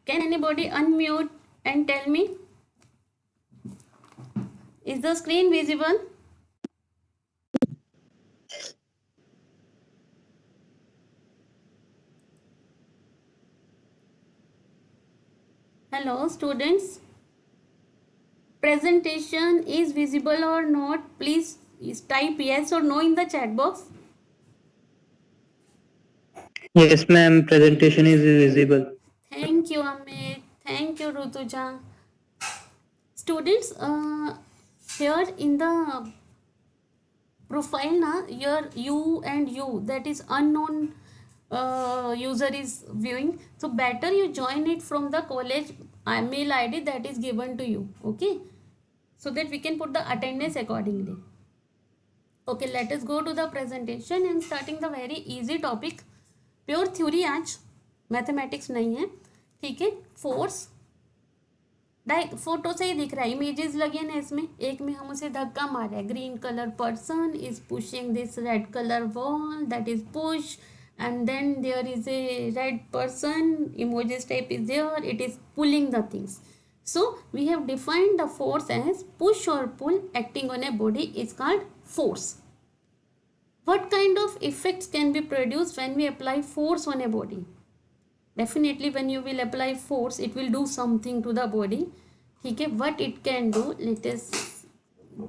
Can anybody unmute and tell me? Is the screen visible? Hello, students. Presentation is visible or not? Please type yes or no in the chat box. Yes, ma'am. Presentation is visible. Thank you, Amit. Thank you, Rutuja. Students, here in the profile na, your you and you, that is unknown user is viewing, so better you join it from the college mail id that is given to you, okay, so that we can put the attendance accordingly. Okay, let us go to the presentation and starting the very easy topic, pure theory आज, mathematics नहीं है, ठीक है. Force photo से ही दिख रहा है, images लगे ना इसमें, एक में हम उसे धक्का मारे, green colour person is pushing this red colour wall, that is push, and then there is a red person, emoji type is there, it is pulling the things. So we have defined the force as push or pull acting on a body is called force. What kind of effects can be produced when we apply force on a body? Definitely when you will apply force, it will do something to the body. Okay, what it can do, let us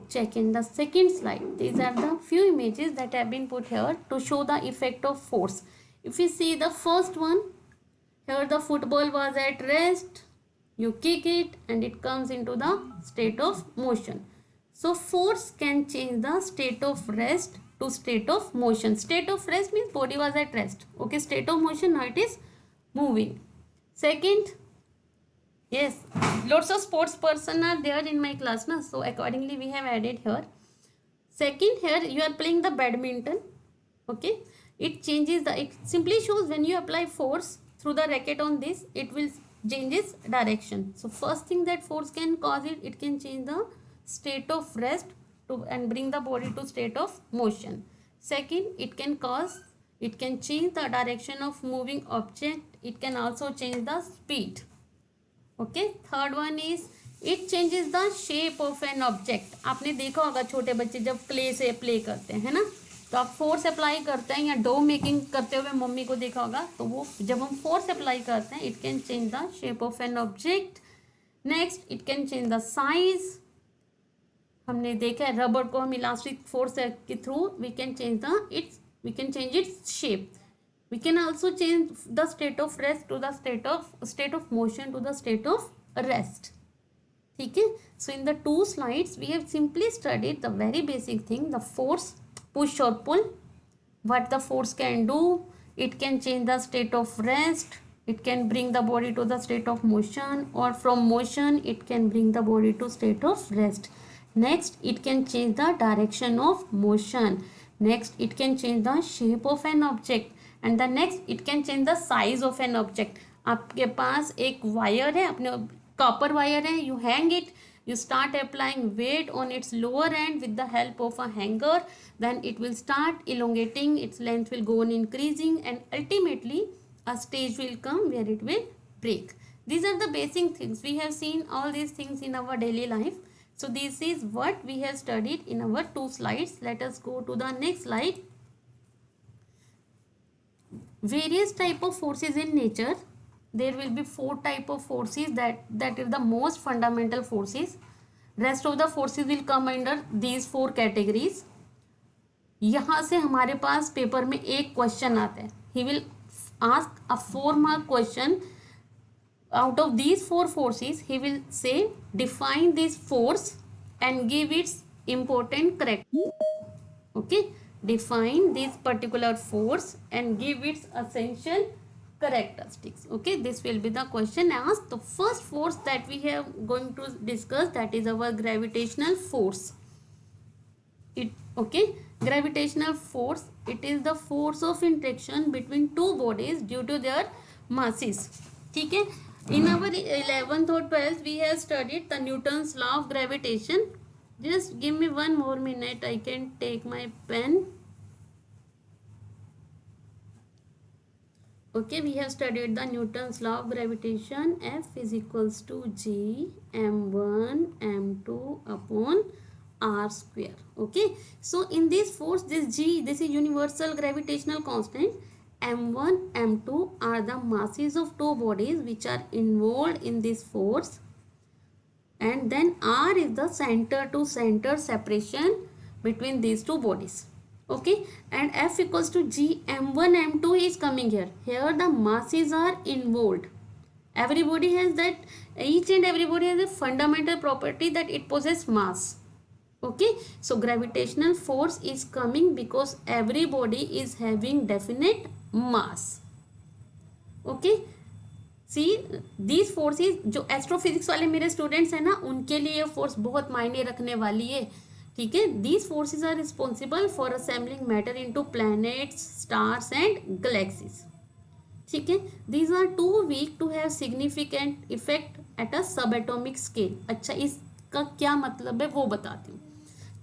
check in the second slide. These are the few images that have been put here to show the effect of force. If you see the first one, here the football was at rest, you kick it and it comes into the state of motion. So force can change the state of rest to state of motion. State of rest means body was at rest, okay, state of motion, now it is moving. Second, yes, lots of sports person are there in my class na, so accordingly we have added here. Second, here you are playing the badminton, okay, it changes the, it simply shows when you apply force through the racket on this, it will changes direction. So first thing that force can cause it, it can change the state of rest to and bring the body to state of motion. Second, it can cause, it can change the direction of moving object, it can also change the speed. Okay, third one is it changes the shape of an object. आपने देखा होगा छोटे बच्चे जब clay से play करते हैं ना, तो आप फोर्स अप्लाई करते हैं, या डो मेकिंग करते हुए मम्मी को देखा होगा, तो वो जब हम फोर्स अप्लाई करते हैं, it can change the shape of an object. Next, it can change the size. हमने देखा है रबर को हम इलास्टिक फोर्स के through we can change the its, we can change its shape. We can also change the state of rest to the state of motion to the state of rest. ठीक है. So in the two slides we have simply studied the very basic thing, the force, push or pull. What the force can do, it can change the state of rest, it can bring the body to the state of motion, or from motion it can bring the body to state of rest. Next, it can change the direction of motion. Next, it can change the shape of an object. And the next, it can change the size of an object. आपके पास एक wire है, अपने copper wire है, you hang it, you start applying weight on its lower end with the help of a hanger, then it will start elongating, its length will go on increasing, and ultimately a stage will come where it will break. These are the basic things. We have seen all these things in our daily life. So this is what we have studied in our two slides. Let us go to the next slide. Various type of forces in nature. There will be four type of forces that is the most fundamental forces. Rest of the forces will come under these four categories. यहाँ से हमारे पास paper में एक question आता है. He will ask a 4-mark question. Out of these four forces, he will say define this force and give its important character. Okay. Define this particular force and give its essential characteristics. Okay, this will be the question asked. The first force that we have going to discuss, that is our gravitational force. It, okay, gravitational force, it is the force of interaction between two bodies due to their masses. ठीक है. In our 11th or 12th we have studied the Newton's law of gravitation. Just give me one more minute, I can take my pen. Okay, we have studied the Newton's law of gravitation. F is equals to G m1 m2 upon r square. Okay, so in this force, this G, this is universal gravitational constant. m1 m2 are the masses of two bodies which are involved in this force, and then r is the center to center separation between these two bodies. Okay, and F equals to G m1 m2 is coming here. Here the masses are involved. Everybody has that, each and everybody has a fundamental property that it possesses mass. Okay, so gravitational force is coming because everybody is having definite mass. Okay, see these forces, जो astrophysics वाले मेरे students हैं ना, उनके लिए ये force बहुत मायने रखने वाली है. ठीक है, these forces are responsible for assembling matter into planets, stars and galaxies. ठीक है, these are too weak to have significant effect at a sub atomic scale. अच्छा, इसका क्या मतलब है वो बताती हूँ.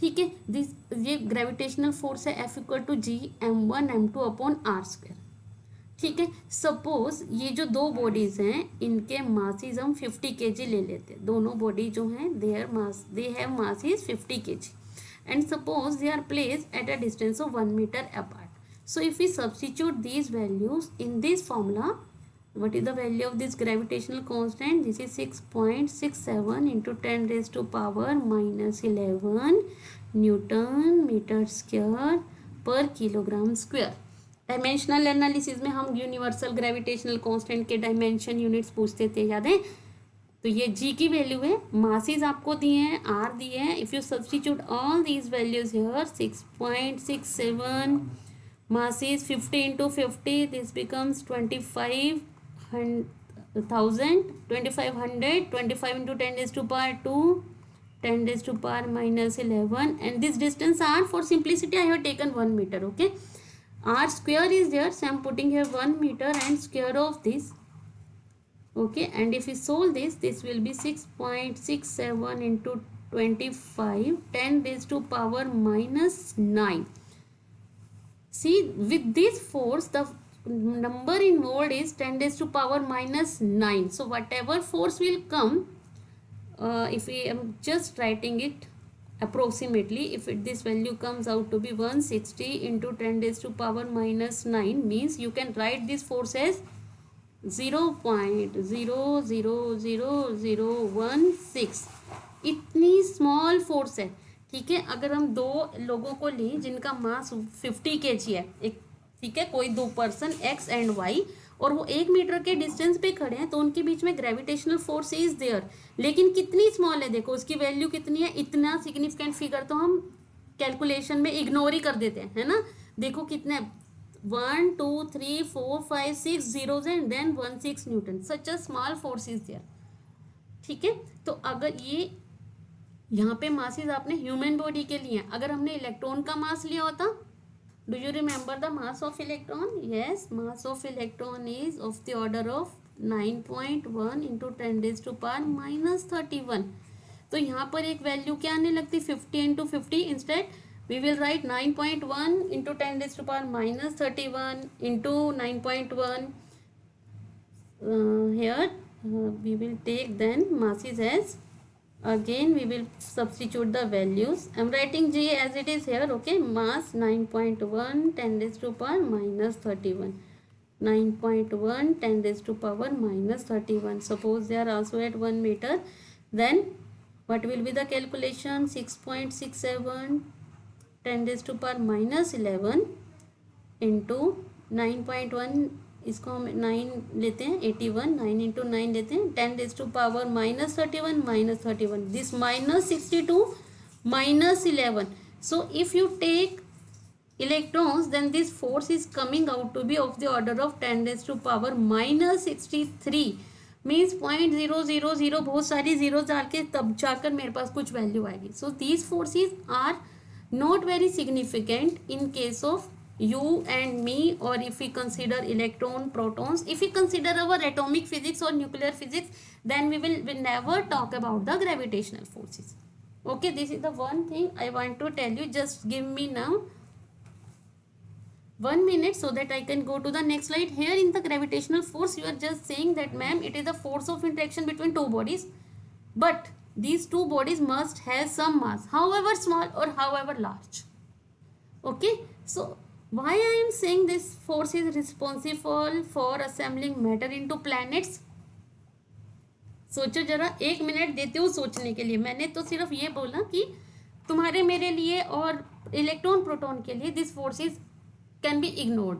ठीक है, दिस ये ग्रेविटेशनल फोर्स है F equal to G m1 m2 upon r square. ठीक है, सपोज ये जो दो बॉडीज हैं इनके मासेस हम 50 kg ले लेते हैं. दोनों बॉडी जो हैं they have masses 50 kg, and suppose they are placed at a distance of 1 metre apart. So if we substitute these values in this formula, what is the value of this gravitational constant? This is 6.67 into 10 raised to power minus 11 newton metre square पर kilogram square. Dimensional analysis में हम universal gravitational constant के dimension units पूछते थे, याद है? तो ये जी की वैल्यू है, मासेस आपको दिए हैं, आर दिए हैं. If you substitute all these values here, 6.67 masses 50 into 50, this becomes 25,000, 2500, 25 into 10 raised to power 2, 10 raised to power minus 11, and this distance r, for simplicity I have taken 1 meter. Okay, r square is there, so I am putting here 1 meter and square of this. Okay, and if we solve this, this will be 6.67 into 25, 10 raised to power minus 9. See, with this force, the number involved is 10 raised to power minus 9. So whatever force will come, if we am just writing it approximately, if this value comes out to be 160 into 10 raised to power minus 9, means you can write this force as 0.000016. इतनी small force है. ठीक है, अगर हम दो लोगों को लें जिनका मास 50 kg है, एक, ठीक है, कोई दो पर्सन X एंड Y, और वो 1 मीटर के डिस्टेंस पे खड़े हैं, तो उनके बीच में ग्रेविटेशनल फोर्स इज देयर. लेकिन कितनी स्मॉल है, देखो उसकी वैल्यू कितनी है. इतना सिग्निफिकेंट फिगर तो हम कैलकुलेशन में इग्नोर ही कर देते हैं, है ना. देखो कितने 1 2 3 4 5 6 zeros and then 16 newton. Such a small force is there. ठीक है, तो अगर ये यहाँ पे मासेस आपने ह्यूमन बॉडी के लिए, अगर हमने इलेक्ट्रॉन का मास लिया होता, do you remember the mass of electron? Yes, mass of electron is of the order of 9.1 into 10 raised to power minus 31. तो यहाँ पर एक वैल्यू क्या आने लगती, 50 into 50. Instead we will write 9.1 into 10 raised to power minus 31 into 9.1. Here we will take then masses as, again we will substitute the values. I am writing G as it is here. Okay, mass 9.1 10 raised to power minus 31, 9.1 10 raised to power minus 31. Suppose they are also at 1 meter, then what will be the calculation? 6.67 10 raised to power minus 11 into 9.1, इसको हम 9 लेते हैं, 81, 9 into 9 लेते हैं, 10 raised to power minus 31 minus 31, this minus 62 minus 11. So if you take electrons, then this force is coming out to be of the order of 10 raised to power minus 63, means 0.000, बहुत सारी zeros डाल के तब जाकर मेरे पास कुछ value आएगी. So these forces are not very significant in case of you and me, or if we consider electron, protons. If we consider our atomic physics or nuclear physics, then we will never talk about the gravitational forces. Okay, this is the one thing I want to tell you. Just give me now 1 minute so that I can go to the next slide. Here in the gravitational force, you are just saying that ma'am, it is the force of interaction between two bodies, but these two bodies must have some mass, however small or however large. Okay, so why I am saying this force is responsible for assembling matter into planets? सोचो जरा, 1 minute देते हो सोचने के लिए. मैंने तो सिर्फ ये बोला कि तुम्हारे मेरे लिए और इलेक्ट्रॉन प्रोटॉन के लिए this force is can be ignored,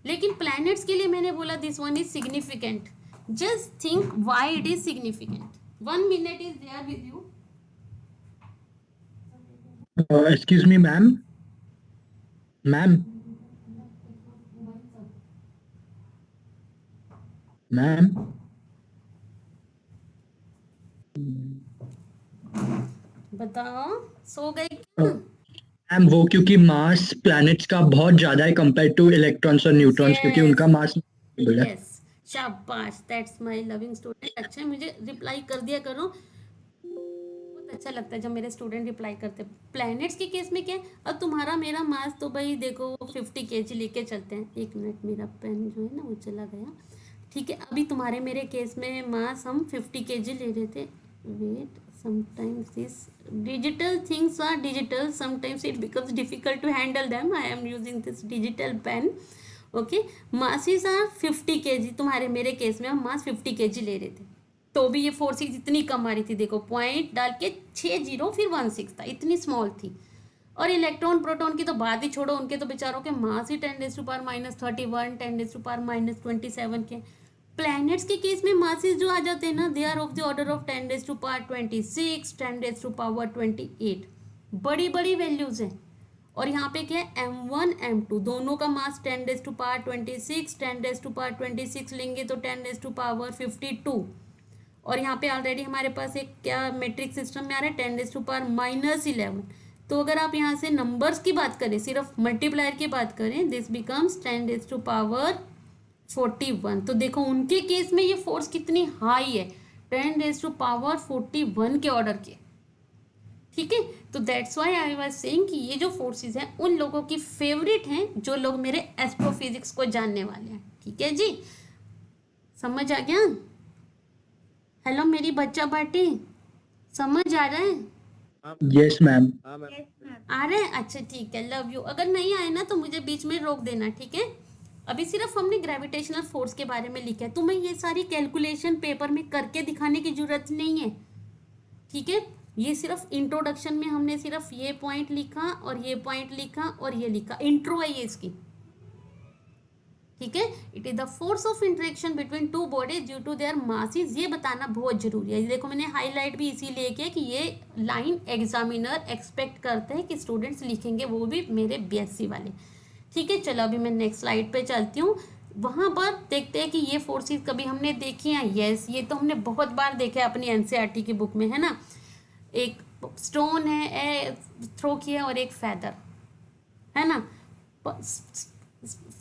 लेकिन प्लैनेट्स के लिए मैंने बोला this one is significant. Just think why it is significant. 1 minute is there with you. Excuse me, ma'am. Ma'am. Ma'am. बताओ, सो गए क्या? मैम वो क्योंकि मास प्लैनेट्स का बहुत ज्यादा है कंपेयर टू इलेक्ट्रॉन्स और न्यूट्रॉन्स, क्योंकि उनका मास है. यस, शाबाश, दैट्स माय लविंग स्टूडेंट. अच्छा, मुझे रिप्लाई कर दिया करो. बहुत अच्छा लगता है जब मेरे स्टूडेंट रिप्लाई करते हैं. प्लैनेट्स के केस में क्या है, अब तुम्हारा मेरा मास तो भाई देखो 50 kg लेके चलते हैं. 1 मिनट, मेरा पेन जो है ना वो चला गया. ठीक है, अभी तुम्हारे मेरे केस में मास हम 50 kg ले रहे थे. Wait, sometimes these digital things are digital, sometimes it becomes difficult to handle them. I am using this digital pen. Okay, masses are 50 kg. तुम्हारे मेरे केस में हम मास 50 kg ले रहे थे, तो भी ये फोर्सेज इतनी कम आ रही थी. देखो पॉइंट डाल के 60 फिर 16 था, इतनी स्मॉल थी. और इलेक्ट्रॉन प्रोटॉन की तो बात ही छोड़ो, उनके तो बेचारों के मास ही 10⁻31 10⁻27 के. प्लैनेट्स के केस में मासेस जो आ जाते हैं ना, they are of the order of 10⁻26 10⁻28. बड़ी बड़ी वैल्यूज हैं. और यहाँ पे क्या है, m1 m2 दोनों का मास 10⁻26 10⁻26 लेंगे तो 10⁻52. और यहाँ पे ऑलरेडी हमारे पास एक क्या मेट्रिक सिस्टम में आ रहा है 10⁻11. तो अगर आप यहाँ से नंबर्स की बात करें, सिर्फ मल्टीप्लायर की बात करें, दिस बिकम्स 10⁻41. तो देखो उनके केस में ये फोर्स कितनी हाई है, 10⁻41 के ऑर्डर के. ठीक है, तो that's why I was saying कि ये जो फोर्सेस हैं उन लोगों की फेवरेट हैं जो लोग मेरे एस्ट्रोफिजिक्स को जानने वाले हैं. ठीक है जी, समझ आ गया? हेलो मेरी बच्चा पार्टी, समझ आ रहा है? Yes ma'am. आ रहे हैं? अच्छा ठीक है, लव यू. अगर नहीं आए ना तो मुझे बीच में रोक देना. ठीक है, अभी सिर्फ हमने ग्रेविटेशनल फोर्स के बारे में लिखा है, तुम्हें ये सारी कैलकुलेशन पेपर में करके दिखाने की जरूरत नहीं है. ठीक है, ये सिर्फ इंट्रोडक्शन में हमने सिर्फ ये पॉइंट लिखा और ये पॉइंट लिखा और ये लिखा, इंट्रो है ये इसकी. ठीक है, it is the force of interaction between two bodies due to their masses. ये बताना बहुत जरूरी है. देखो मैंने हाईलाइट भी इसीलिए किया कि ये लाइन एग्जामिनर एक्सपेक्ट करते हैं कि स्टूडेंट्स लिखेंगे, वो भी मेरे बीएससी वाले. ठीक है, चलो अभी मैं नेक्स्ट स्लाइड पे चलती हूँ. वहाँ पर देखते हैं कि ये फोर्सेस कभी हमने देखी हैं. यस, ये तो हमने बहुत बार देखा है अपनी एनसीईआरटी की बुक में, है ना. एक स्टोन है थ्रो किया और एक फैदर है ना.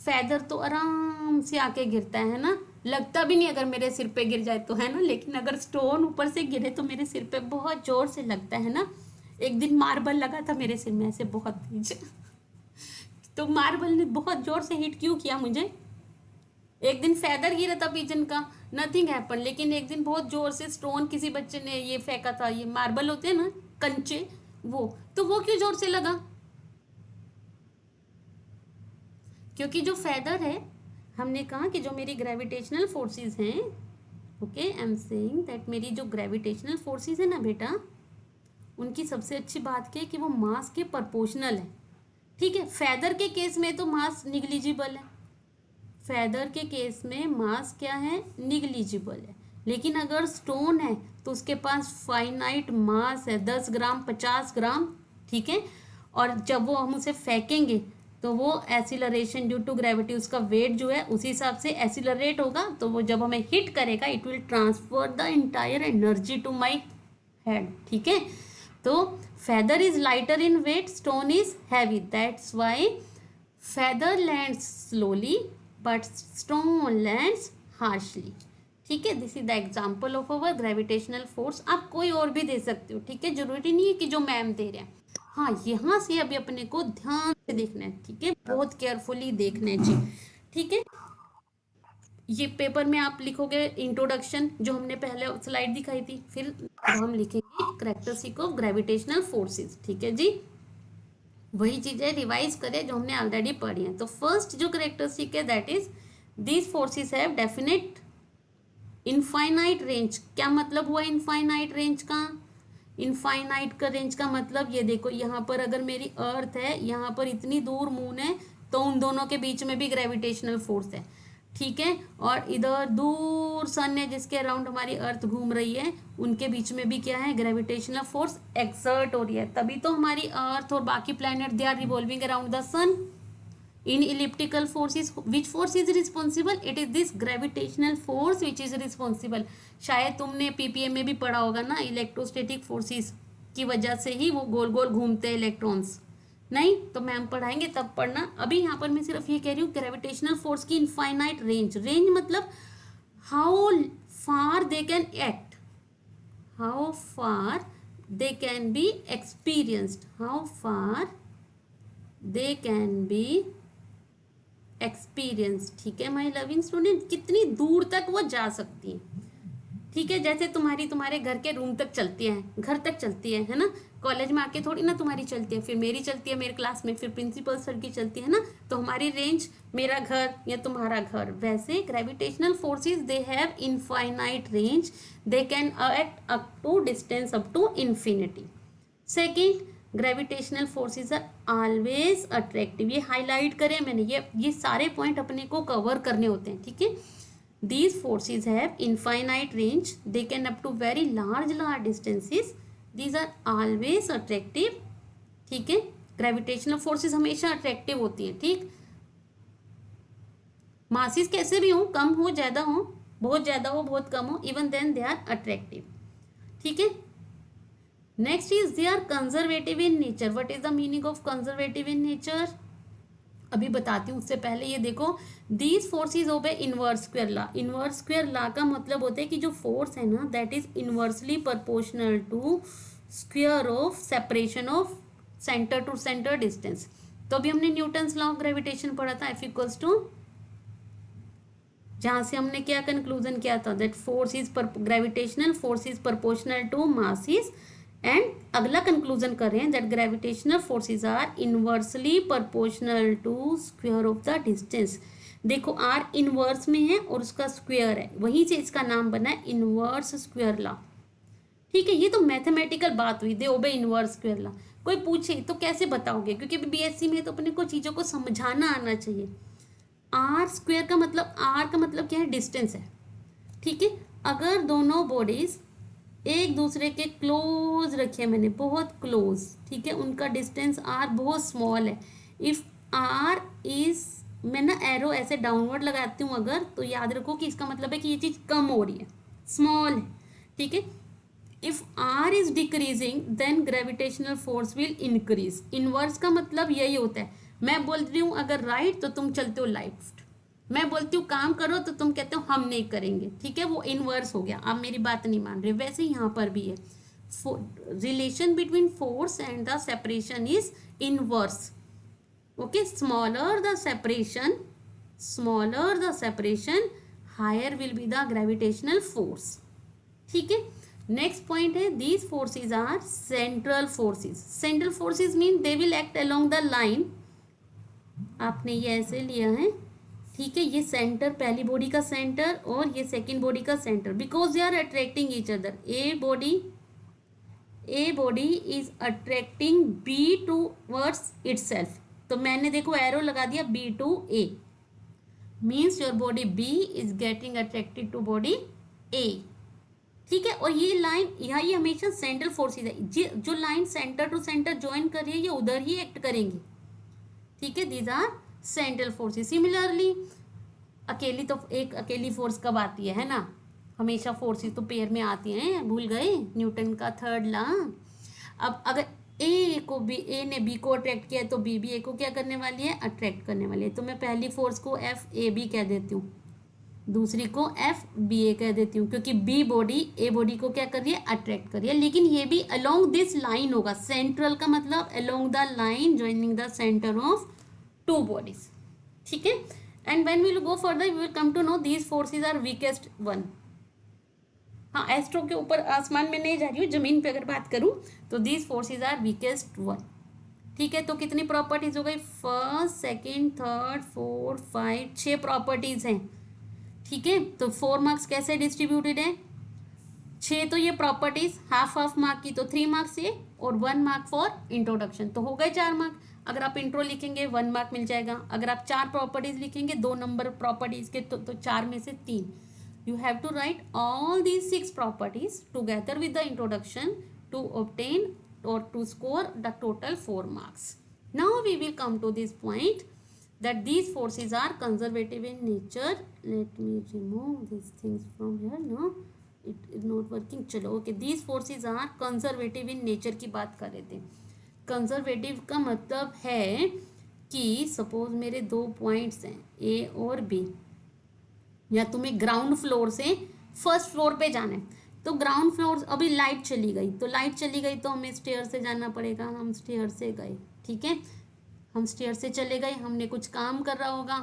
फैदर तो आराम से आके गिरता है ना, लगता भी नहीं अगर मेरे सिर पे गिर जाए तो, है ना. लेकिन अगर स्टोन ऊपर से गिरे तो मेरे सिर पे बहुत जोर से लगता है ना. एक दिन मार्बल लगा था मेरे सिर में ऐसे बहुत तेज, तो मार्बल ने बहुत जोर से हिट क्यों किया मुझे. एक दिन फैदर गिरा था पिजन का, नथिंग हैपन. लेकिन एक दिन बहुत जोर से स्टोन किसी बच्चे ने ये फेंका था, ये मार्बल होते हैं ना कंचे, तो वो क्यों जोर से लगा, क्योंकि जो फैदर है, हमने कहा कि जो मेरी ग्रेविटेशनल फोर्सेस हैं, okay I am saying that मेरी जो ग्रेविटेशनल फोर्सेस है ना बेटा, उनकी सबसे अच्छी बात क्या है कि वो मास के प्रोपोर्शनल है. ठीक है, फैदर के केस में तो मास निग्लिजिबल है. फैदर के केस में मास क्या है, निग्लिजिबल है. लेकिन अगर स्टोन है तो उसके पास फाइनाइट मास है, 10 ग्राम 50 ग्राम. ठीक है, और जब वो हम उसे फेंकेंगे तो वो एसिलरेशन ड्यू टू ग्रेविटी, उसका वेट जो है उसी हिसाब से एसिलरेट होगा. तो वो जब हमें हिट करेगा, it will transfer the entire energy to my head. ठीक है, तो feather is lighter in weight, stone is heavy. That's why feather lands slowly but stone lands harshly. ठीक है, this is the example of our gravitational force. आप कोई और भी दे सकते हो. ठीक है, जरूरी नहीं है कि जो मैम दे रहे हैं. हाँ, यहाँ से अभी अपने को ध्यान देखना है, ठीक है, बहुत केयरफुली देखना है जी, ठीक है। ये पेपर में आप लिखोगे इंट्रोडक्शन जो हमने पहले स्लाइड दिखाई थी, फिर अब हम लिखेंगे कैरेक्टरिस्टिक ऑफ ग्रेविटेशनल फोर्सेस, ठीक है जी। वही चीजें रिवाइज करें जो हमने ऑलरेडी पढ़ी हैं। तो फर्स्ट जो कैरेक्टरिस्टिक है that is these forces have definite infinite range. क्या मतलब हुआ इनफाइनाइट रेंज का? इनफाइनाइट का रेंज का मतलब ये देखो, यहाँ पर अगर मेरी अर्थ है, यहाँ पर इतनी दूर मून है, तो उन दोनों के बीच में भी ग्रेविटेशनल फोर्स है, ठीक है। और इधर दूर सन है जिसके अराउंड हमारी अर्थ घूम रही है, उनके बीच में भी क्या है, ग्रेविटेशनल फोर्स एक्सर्ट हो रही है। तभी तो हमारी अर्थ और बाकी planet they are revolving around the sun in elliptical forces. Which force is responsible? It is this gravitational force which is responsible. शायद तुमने पीपीएम में भी पढ़ा होगा ना, इलेक्ट्रोस्टैटिक फोर्सेस की वजह से ही वो गोल गोल घूमते हैं इलेक्ट्रॉन्स। नहीं तो मैम पढ़ाएंगे तब पढ़ना, अभी यहाँ पर मैं सिर्फ ये कह रही हूँ ग्रेविटेशनल फोर्स की इनफाइनाइट रेंज। रेंज मतलब how far they can act, how far they can be experienced, how far they can be experience, ठीक है माय लविंग स्टूडेंट, कितनी दूर तक वो जा सकती है, ठीक है। जैसे तुम्हारे घर के रूम तक चलती है, घर तक चलती है ना, कॉलेज में आके थोड़ी ना तुम्हारी चलती है, फिर मेरी चलती है मेरे क्लास में, फिर प्रिंसिपल सर की चलती है ना, तो हमारी रेंज मेरा घर या तुम्हारा घर। वैसे gravitational forces they have infinite range, they can act up to distance up to infinity. Second, gravitational forces are always attractive. ये हाईलाइट करें मैंने, ये सारे पॉइंट अपने को कवर करने होते हैं, ठीक है। These forces have infinite range, they can up to very large distances, these are always attractive, ठीक है। ग्रेविटेशनल फोर्सेस हमेशा अट्रैक्टिव होती हैं, ठीक। मासेस कैसे भी हो, कम हो ज्यादा हो, बहुत ज्यादा हो बहुत कम हो, even then they are attractive, ठीक है। Next is they are conservative in nature. What is the meaning of conservative in nature? अभी बताती हूँ, उससे पहले ये देखो, these forces obey inverse square law. Inverse square law का मतलब होता है कि जो फोर्स है ना that is inversely proportional to square of separation of centre to centre distance. तो अभी हमने न्यूटन्स लॉ ऑफ ग्रेविटेशन पढ़ा था, F इक्वल्स टू, जहां से हमने क्या कंक्लूजन किया था, that force is gravitational force is proportional to masses, and अगला कंक्लूजन कर रहे हैं that gravitational forces are inversely proportional to square of the distance. देखो आर इनवर्स में है और उसका स्क्वायर है, वहीं से इसका नाम बना है इनवर्स स्क्वायर लॉ, ठीक है। ये तो मैथमेटिकल बात हुई, दे ओबे इनवर्स स्क्वायर लॉ। कोई पूछे तो कैसे बताओगे, क्योंकि बीएससी में तो अपने को चीज़ों को समझाना आना चाहिए। आर स्क्वायर का मतलब, आर का मतलब क्या है, डिस्टेंस है, ठीक है। अगर दोनों बॉडीज एक दूसरे के क्लोज रखे, मैंने बहुत क्लोज, ठीक है, उनका डिस्टेंस आर बहुत स्मॉल है। इफ आर इज, मैं ना एरो ऐसे डाउनवर्ड लगाती हूँ अगर, तो याद रखो कि इसका मतलब है कि ये चीज़ कम हो रही है, स्मॉल है, ठीक है। If r is decreasing then gravitational force will increase. Inverse का मतलब यही होता है, मैं बोल रही हूँ अगर राइट तो तुम चलते हो लेफ्ट, मैं बोलती हूँ काम करो तो तुम कहते हो हम नहीं करेंगे, ठीक है, वो इनवर्स हो गया, आप मेरी बात नहीं मान रहे। वैसे यहाँ पर भी है, relation between force and the separation is inverse, okay. Smaller the separation higher will be the gravitational force, ठीक है। नेक्स्ट पॉइंट है, these forces are central forces. Central forces mean they will act along the line, आपने ये ऐसे लिया है, ठीक है, ये सेंटर, पहली बॉडी का सेंटर और ये सेकंड बॉडी का centre, because they are attracting each other. A body is attracting B towards itself, तो मैंने देखो एरो लगा दिया B to A, means your body B is getting attracted to body A, ठीक है। और ये लाइन यहाँ, ये हमेशा सेंट्रल फोर्सेज है, जो line centre to centre join कर रही है ये उधर ही एक्ट करेंगी, ठीक है, these are central forces. Similarly अकेली तो, एक अकेली फोर्स कब आती है ना, हमेशा फोर्सेस तो पेयर में आती हैं, भूल गए न्यूटन का थर्ड लॉ। अब अगर ए ने बी को अट्रैक्ट किया है तो बी भी ए को क्या करने वाली है, अट्रैक्ट करने वाली है। तो मैं पहली फोर्स को एफ ए बी कह देती हूँ, दूसरी को एफ बी ए कह देती हूँ, क्योंकि बी बॉडी ए बॉडी को क्या कर रही है, अट्रैक्ट कर रही है। लेकिन ये भी अलोंग दिस लाइन होगा, सेंट्रल का मतलब along the line joining the centre of two bodies, ठीक है। And when we will go further we will come to know these forces are weakest one. हाँ, एस्ट्रो के ऊपर आसमान में नहीं जा रही हूँ, जमीन पे अगर बात करूँ तो these forces are weakest one, ठीक है। तो कितनी प्रॉपर्टीज हो गई, first second third fourth 5, 6 properties हैं, ठीक है। तो 4 मार्क्स कैसे डिस्ट्रीब्यूटेड है, 6 तो ये प्रॉपर्टीज, हाफ हाफ मार्क की तो 3 मार्क्स ये, और 1 मार्क फॉर इंट्रोडक्शन, तो हो गए 4 मार्क। अगर आप इंट्रो लिखेंगे 1 मार्क मिल जाएगा, अगर आप 4 प्रॉपर्टीज लिखेंगे 2 नंबर प्रॉपर्टीज के तो 4 में से 3। You have to write all these 6 properties together with the introduction to obtain or to score the total 4 marks. Now we will come to this point that these forces are conservative in nature. Let me remove these things from here. No, it is not working. चलो, okay. These forces are conservative in nature की बात कर रहे थे। Conservative का मतलब है कि सपोज मेरे 2 पॉइंट्स हैं A और B, या तुम्हें ग्राउंड फ्लोर से फर्स्ट फ्लोर पे जाना है, तो ग्राउंड फ्लोर अभी लाइट चली गई, तो लाइट चली गई तो हमें स्टेयर से जाना पड़ेगा, हम स्टेयर से गए, ठीक है। हम स्टेयर से चले गए, हमने कुछ काम कर रहा होगा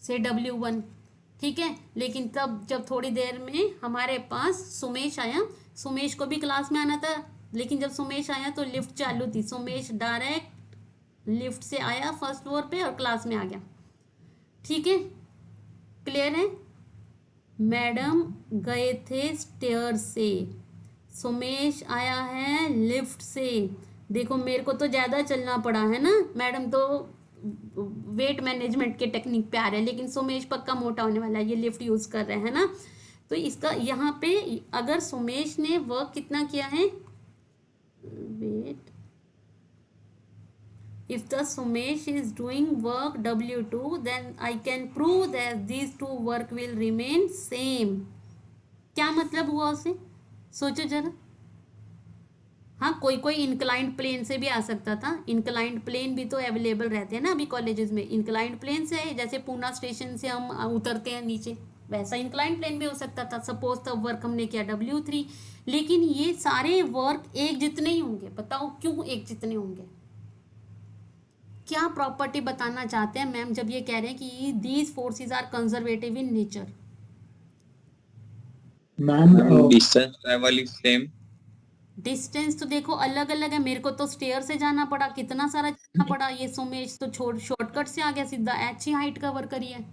से W1, ठीक है। लेकिन तब जब थोड़ी देर में हमारे पास सुमेश आया, सुमेश को भी क्लास में आना था, लेकिन जब सुमेश आया तो लिफ्ट चालू थी, सुमेश डायरेक्ट लिफ्ट से आया फर्स्ट फ्लोर पे और क्लास में आ गया, ठीक है। क्लियर है, मैडम गए थे स्टेयर से, सुमेश आया है लिफ्ट से। देखो मेरे को तो ज़्यादा चलना पड़ा है ना, मैडम तो वेट मैनेजमेंट के टेक्निक पे आ रहे हैं, लेकिन सुमेश पक्का मोटा होने वाला है, ये लिफ्ट यूज़ कर रहे हैं ना। तो इसका यहाँ पे अगर सुमेश ने वर्क कितना किया है, wait, if the Sumesh is doing work W2 then I can prove that these two work will remain same। क्या मतलब हुआ उसे, सोचो जरा। हाँ, कोई कोई इंक्लाइंड प्लेन से भी आ सकता था, इंक्लाइंड प्लेन भी तो अवेलेबल रहते हैं ना अभी कॉलेजेस में। इंक्लाइंड प्लेन से जैसे पूना स्टेशन से हम उतरते हैं नीचे, वैसा इंक्लाइंड प्लेन भी हो सकता था। सपोज तब वर्क हमने किया W3, लेकिन ये सारे वर्क एक जितने ही होंगे। बताओ क्यों एक जितने होंगे, क्या प्रॉपर्टी बताना चाहते हैं मैम जब ये कह रहे हैं कि these forces are conservative in nature. Ma'am distance travel is same, distance तो देखो अलग अलग है, मेरे को तो स्टेयर से जाना पड़ा, कितना सारा जाना पड़ा, ये सुमेश तो शॉर्टकट से आ गया सीधा, अच्छी हाइट कवर करी है।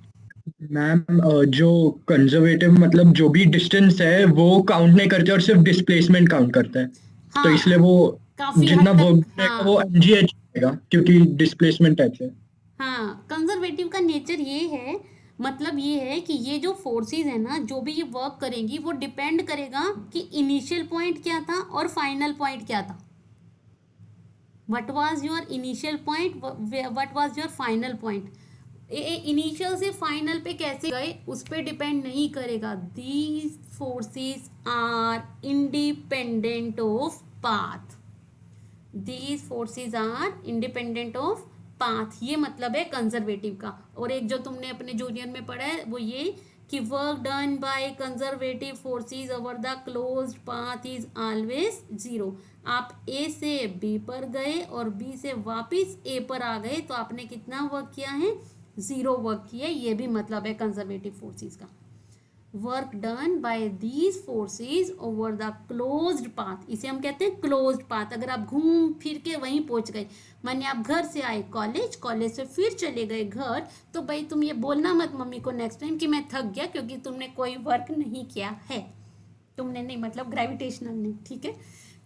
मैम जो कंजर्वेटिव मतलब जो भी डिस्टेंस है वो काउंट नहीं करते और सिर्फ डिस्प्लेसमेंट काउंट करता है। हाँ, तो इसलिए वो काफी जितना हद वर्क तक, हाँ, वो mgh आएगा क्योंकि डिस्प्लेसमेंट टाइप से। हाँ, कंजर्वेटिव का नेचर ये है, मतलब ये है कि ये जो फोर्सेस है ना, जो भी ये वर्क करेंगी वो डिपेंड करेगा कि इनिशियल पॉइंट क्या था और फाइनल पॉइंट क्या था। What was your initial point, what was your final point. Initial से फाइनल पे कैसे गए उस पर डिपेंड नहीं करेगा। These forces are independent of path, these forces are independent of path, ये मतलब है कंजर्वेटिव का। और एक जो तुमने अपने जूनियर में पढ़ा है वो ये कि work done by conservative forces over the closed path is always zero. आप ए से बी पर गए और बी से वापस ए पर आ गए तो आपने कितना वर्क किया है, 0 वर्क किया। ये भी मतलब है कंजर्वेटिव फोर्सेस का। Work done by these forces over the closed path, इसे हम कहते हैं क्लोज्ड पाथ। अगर आप घूम फिर के वहीं पहुंच गए, माने आप घर से आए कॉलेज, कॉलेज से फिर चले गए घर, तो भाई तुम ये बोलना मत मम्मी को नेक्स्ट टाइम कि मैं थक गया, क्योंकि तुमने कोई वर्क नहीं किया है। तुमने नहीं मतलब ग्रेविटेशनल नहीं, ठीक है।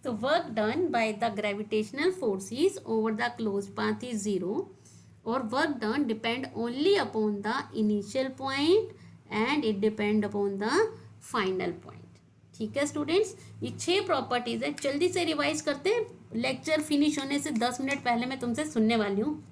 तो work done by the gravitational forces over the closed path is 0, और work done depend only upon the initial point and it depend upon the final point. ठीक है स्टूडेंट्स, ये 6 प्रॉपर्टीज है। जल्दी से रिवाइज करते हैं, लेक्चर फिनिश होने से 10 मिनट पहले मैं तुमसे सुनने वाली हूँ।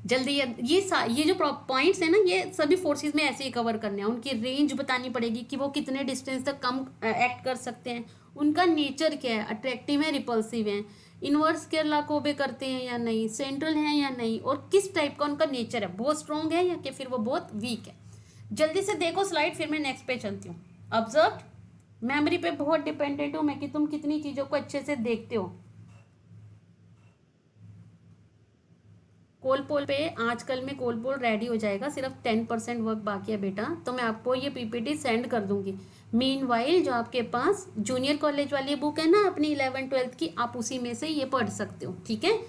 जल्दी ये जो पॉइंट्स है ना, ये सभी फोर्सेस में ऐसे ही कवर करने हैं। उनकी रेंज बतानी पड़ेगी कि वो कितने डिस्टेंस तक कम एक्ट कर सकते हैं, उनका नेचर क्या है, अट्रैक्टिव है, रिपल्सिव है, इनवर्स केरला को ओबे करते हैं या नहीं, सेंट्रल है या नहीं, और किस टाइप का उनका नेचर है, बहुत स्ट्रॉन्ग है या कि फिर वो बहुत वीक है। जल्दी से देखो स्लाइड, फिर मैं नेक्स्ट पे चलती हूँ। ऑब्जर्व, मेमोरी पे बहुत डिपेंडेंट हूँ मैं कि तुम कितनी चीजों को अच्छे से देखते हो। कोलपोल पे आजकल में कोलपोल रेडी हो जाएगा, सिर्फ 10% वर्क बाकी है बेटा, तो मैं आपको ये पीपीटी सेंड कर दूंगी। मीनवाइल जो आपके पास जूनियर कॉलेज वाली बुक है ना अपनी 11th-12th की, आप उसी में से ये पढ़ सकते हो, ठीक है।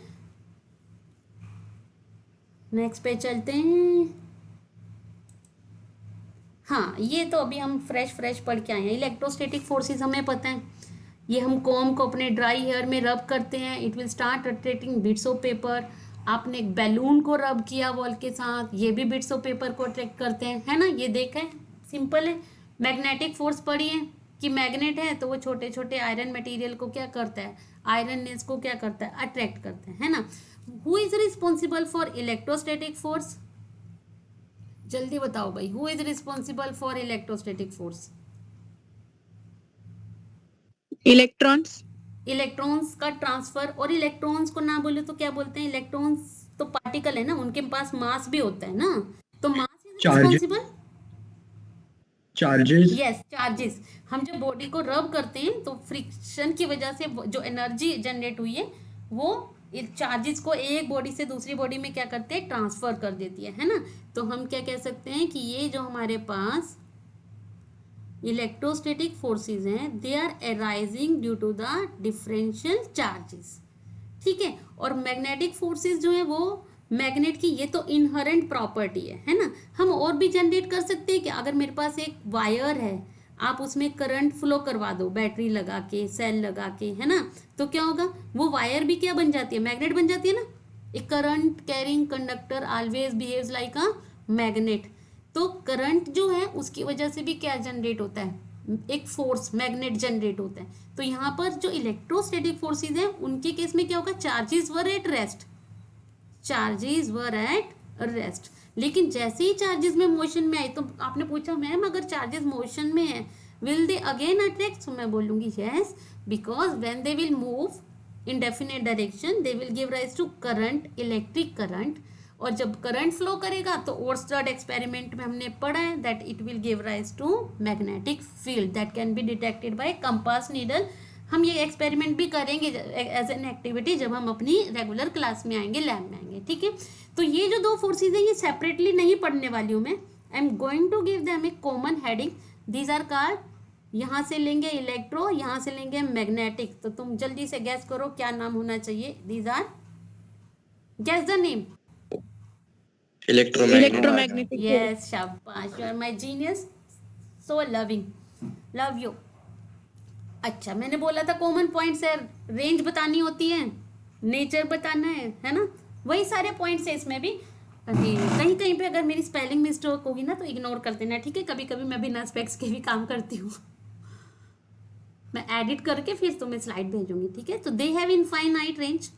नेक्स्ट पे चलते हैं। हाँ, ये तो अभी हम फ्रेश पढ़ के आए हैं। इलेक्ट्रोस्टैटिक फोर्सेस हमें पता है, ये हम कॉम को अपने ड्राई हेयर में रब करते हैं, it will start attracting bits of paper. आपने एक बैलून को रब किया वॉल के साथ, ये भी बिट्स ऑफ पेपर को अट्रैक्ट करते हैं, है ना, ये देखा है, सिंपल है। मैग्नेटिक फोर्स पढ़ी है कि मैग्नेट है तो वो छोटे छोटे आयरन मटेरियल को क्या करता है, आयरननेस को क्या करता है, अट्रैक्ट करता है ना। Who is responsible for electrostatic force, जल्दी बताओ भाई, who is responsible for electrostatic force? Electrons. Electrons का ट्रांसफर, और इलेक्ट्रॉन्स को ना बोले तो क्या बोलते हैं, इलेक्ट्रॉन्स तो पार्टिकल है ना, उनके पास मास भी होता है ना, तो mass is charge, responsible. Charges. Yes, charges. हम जब बॉडी को रब करते हैं तो फ्रिक्शन की वजह से जो एनर्जी जनरेट हुई है वो चार्जेस को एक बॉडी से दूसरी बॉडी में क्या करते हैं, ट्रांसफर कर देती है ना। तो हम क्या कह सकते हैं कि ये जो हमारे पास इलेक्ट्रोस्टैटिक फोर्सेस हैं, they are arising due to the differential charges, ठीक है। और मैग्नेटिक फोर्सेस जो है वो मैग्नेट की ये तो इनहरेंट प्रॉपर्टी है ना। हम और भी जनरेट कर सकते हैं कि अगर मेरे पास एक वायर है, आप उसमें करंट फ्लो करवा दो बैटरी लगा के, सेल लगा के, है ना, तो क्या होगा, वो वायर भी क्या बन जाती है, मैग्नेट बन जाती है ना। A current carrying conductor always behaves like a magnet. तो करंट जो है उसकी वजह से भी क्या जनरेट होता है, एक फोर्स, मैग्नेट जनरेट होता है। तो यहाँ पर जो इलेक्ट्रोस्टैटिक फोर्सेस हैं उनके केस में क्या होगा, charges were at rest, charges were at rest. लेकिन जैसे ही चार्जेस में मोशन में आए, तो आपने पूछा मैम अगर चार्जेस मोशन में है विल दे अगेन अट्रैक्ट, तो मैं बोलूंगी yes, because when they will move in definite direction they will give rise to current, electric current. और जब करंट फ्लो करेगा तो ओर्स्टेड एक्सपेरिमेंट में हमने पढ़ा है that it will give rise to magnetic field that can be detected by compass needle. हम ये एक्सपेरिमेंट भी करेंगे एज एन एक्टिविटी जब हम अपनी रेगुलर क्लास में आएंगे, लैब में आएंगे, ठीक है। तो ये जो दो फोर्सेज हैं ये सेपरेटली नहीं पढ़ने वाली हूँ मैं, I am going to give them a common heading, these are called, यहाँ से लेंगे इलेक्ट्रो, यहाँ से लेंगे मैग्नेटिक। तो तुम जल्दी से गैस करो क्या नाम होना चाहिए, these are, guess the name. Electromagnetic. Yes, शाबाश, you are my genius, so loving, love you. अच्छा, मैंने बोला था कॉमन पॉइंट्स है, रेंज बतानी होती है, नेचर बताना है ना, वही सारे पॉइंट्स है इसमें भी। अरे कहीं कहीं पे अगर मेरी स्पेलिंग मिस्टेक होगी ना तो इग्नोर कर देना, ठीक है। कभी कभी मैं बिना स्पेक्स के भी काम करती हूँ, मैं एडिट करके फिर तुम्हें स्लाइड भेजूंगी, ठीक है। तो दे हैव इनफाइनाइट रेंज,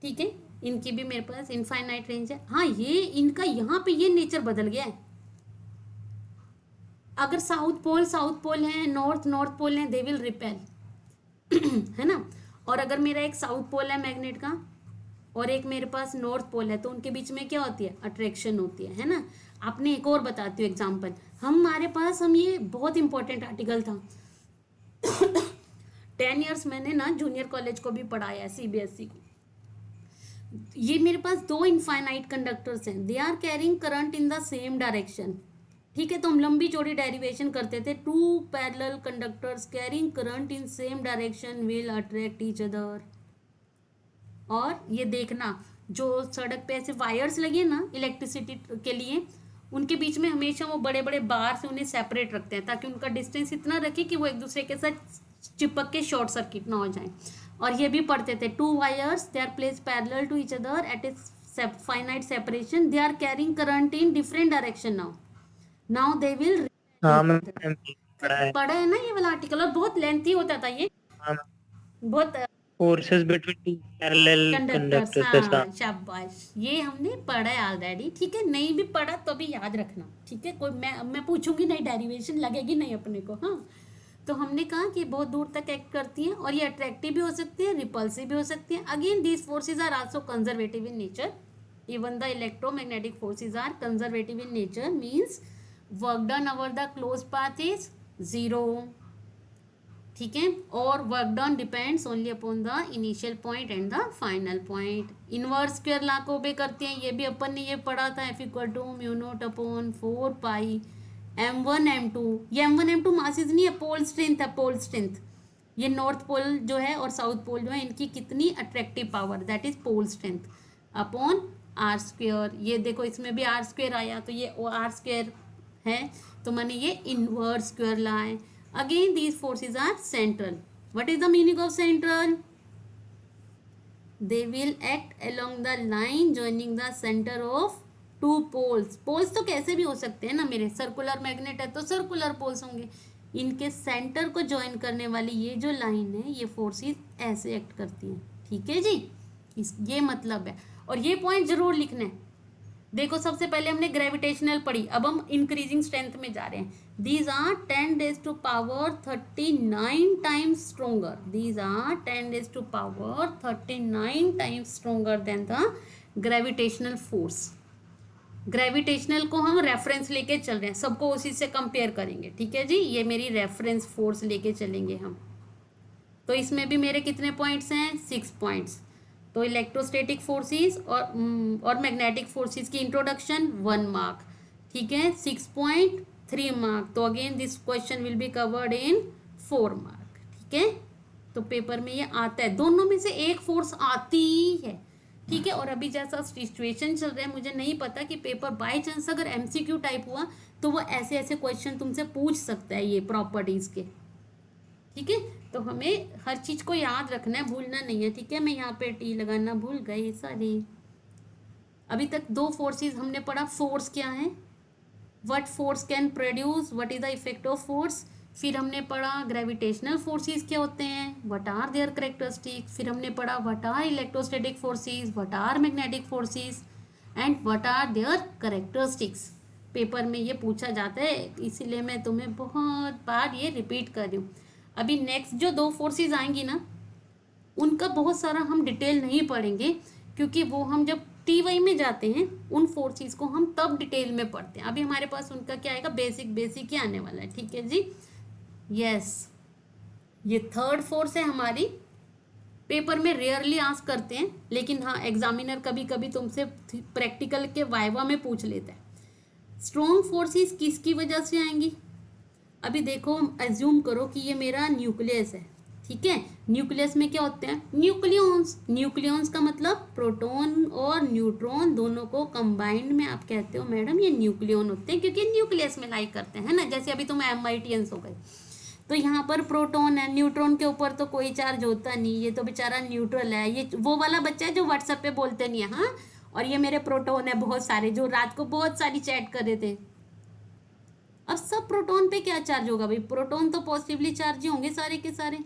ठीक है, इनकी भी मेरे पास इनफाइनाइट रेंज है। हाँ, ये इनका यहाँ पे ये नेचर बदल गया है। अगर साउथ पोल है, नॉर्थ पोल है, दे विल रिपेल है ना। और अगर मेरा एक साउथ पोल है मैग्नेट का और एक मेरे पास नॉर्थ पोल है, तो उनके बीच में क्या होती है, अट्रैक्शन होती है ना। आपने एक और बताती हूँ एग्जाम्पल, हमारे पास ये बहुत इंपॉर्टेंट आर्टिकल था 10 ईयर्स मैंने ना जूनियर कॉलेज को भी पढ़ाया है, सीबीएसई को। ये मेरे पास दो इनफाइनाइट कंडक्टर्स हैं, they are carrying current in the same direction, ठीक है। तो हम लंबी चौड़ी डेरिवेशन करते थे, two parallel conductors carrying current in same direction will attract each other. और ये देखना, जो सड़क पे ऐसे वायर्स लगे ना इलेक्ट्रिसिटी के लिए, उनके बीच में हमेशा वो बड़े बड़े बार से उन्हें सेपरेट रखते हैं ताकि उनका डिस्टेंस इतना रखे कि वो एक दूसरे के साथ चिपक के शॉर्ट सर्किट ना हो जाए। और ये भी पढ़ते थे, two wires they are placed parallel to each other at a finite separation, they are carrying current in different direction now they will. हाँ मैम, पढ़ा है ना ये वाला आर्टिकल, और बहुत लेंथी होता था ये, बहुत forces between two parallel conductors. हाँ, शाबाश, ये हमने पढ़ा है ऑलरेडी, ठीक है। नहीं भी पढ़ा तो भी याद रखना, ठीक है। कोई मैं पूछूंगी नहीं, डेरिवेशन लगेगी नहीं अपने को, हाँ। तो हमने कहा कि बहुत दूर तक एक्ट करती हैं और ये अट्रैक्टिव भी हो सकती है, रिपल्सिव भी हो सकती है। Again these forces are also conservative in nature, even the electromagnetic forces are conservative in nature, means work done over the closed path is 0. ठीक है, और work done depends only upon the initial point and the final point. Inverse square law को obey करते हैं, ये भी अपन ने ये पढ़ा था, F equal to mu naught upon 4 pi m1 m2. ये m1 m2 मासेस नहीं है, पोल स्ट्रेंथ है, पोल स्ट्रेंथ. ये नॉर्थ पोल जो है और साउथ पोल जो है, इनकी कितनी attractive power, that is pole strength upon r square. ये देखो इसमें भी आर स्क्वेयर आया, तो ये आर स्क्वेयर है, तो मैंने ये इनवर्स स्क्वेयर ला है. Again these forces are central. What is the meaning of central? They will act along the line joining the center of two poles. Poles तो कैसे भी हो सकते हैं ना मेरे, सर्कुलर मैग्नेट है तो सर्कुलर पोल्स होंगे. इनके सेंटर को ज्वाइन करने वाली ये जो लाइन है, ये फोर्सेस ऐसे एक्ट करती हैं. ठीक है जी, ये मतलब है. और ये पॉइंट जरूर लिखना है. देखो सबसे पहले हमने ग्रेविटेशनल पढ़ी, अब हम इंक्रीजिंग स्ट्रेंथ में जा रहे हैं. These are 10⁻39 times stronger. These are 10⁻39 times stronger than the gravitational force. Gravitational को हम रेफरेंस लेके चल रहे हैं, सबको उसी से कंपेयर करेंगे. ठीक है जी, ये मेरी रेफरेंस फोर्स लेके चलेंगे हम. तो इसमें भी मेरे कितने पॉइंट्स हैं, 6 पॉइंट्स. तो इलेक्ट्रोस्टैटिक फोर्सेस और मैग्नेटिक फोर्सेस की इंट्रोडक्शन 1 मार्क. ठीक है, 6.3 मार्क. तो again this question will be covered in 4 mark. ठीक है, तो पेपर में ये आता है, दोनों में से एक फोर्स आती ही है. ठीक है, और अभी जैसा सिचुएशन चल रहा है, मुझे नहीं पता कि पेपर बाय चांस अगर MCQ टाइप हुआ तो वो ऐसे ऐसे क्वेश्चन तुमसे पूछ सकता है, ये प्रॉपर्टीज के. ठीक है, तो हमें हर चीज़ को याद रखना है, भूलना नहीं है. ठीक है, मैं यहाँ पे टी लगाना भूल गई, सॉरी. अभी तक 2 फोर्सेस हमने पढ़ा. फोर्स क्या है, what force can produce, what is the effect of force. फिर हमने पढ़ा ग्रेविटेशनल फोर्सेस क्या होते हैं, व्हाट आर देयर कैरेक्टरिस्टिक. फिर हमने पढ़ा what are electrostatic forces, what are magnetic forces and what are their characteristics. Paper में ये पूछा जाता है, इसीलिए मैं तुम्हें बहुत बार ये रिपीट कर रही हूँ. अभी नेक्स्ट जो 2 फोर्सेस आएंगी ना, उनका बहुत सारा हम डिटेल नहीं पढ़ेंगे, क्योंकि वो हम जब TY में जाते हैं उन फोर्सेस को हम तब डिटेल में पढ़ते हैं. अभी हमारे पास उनका क्या आएगा, बेसिक ही आने वाला है. ठीक है जी, यस. ये 3rd फोर्स है हमारी. पेपर में रेयरली आस्क करते हैं, लेकिन हाँ एग्जामिनर कभी कभी तुमसे प्रैक्टिकल के वाइवा में पूछ लेता है. स्ट्रॉन्ग फोर्सेस किसकी वजह से आएंगी. अभी देखो, एज्यूम करो कि ये मेरा न्यूक्लियस है. ठीक है, न्यूक्लियस में क्या होते हैं, न्यूक्लियॉन्स. न्यूक्लियॉन्स का मतलब प्रोटॉन और न्यूट्रॉन दोनों को कंबाइंड में आप कहते हो मैडम ये न्यूक्लियॉन होते हैं, क्योंकि न्यूक्लियस में लाइक करते हैं ना. जैसे अभी तुम MITians हो गए, तो यहाँ पर प्रोटॉन है, न्यूट्रॉन के ऊपर तो कोई चार्ज होता नहीं, ये तो बेचारा न्यूट्रल है. ये वो वाला बच्चा है जो व्हाट्सएप पे बोलते नहीं है. हाँ, और ये मेरे प्रोटॉन है बहुत सारे, जो रात को बहुत सारी चैट कर रहे थे. अब सब प्रोटॉन पे क्या चार्ज होगा भाई, प्रोटॉन तो पॉजिटिवली चार्ज ही होंगे सारे के सारे.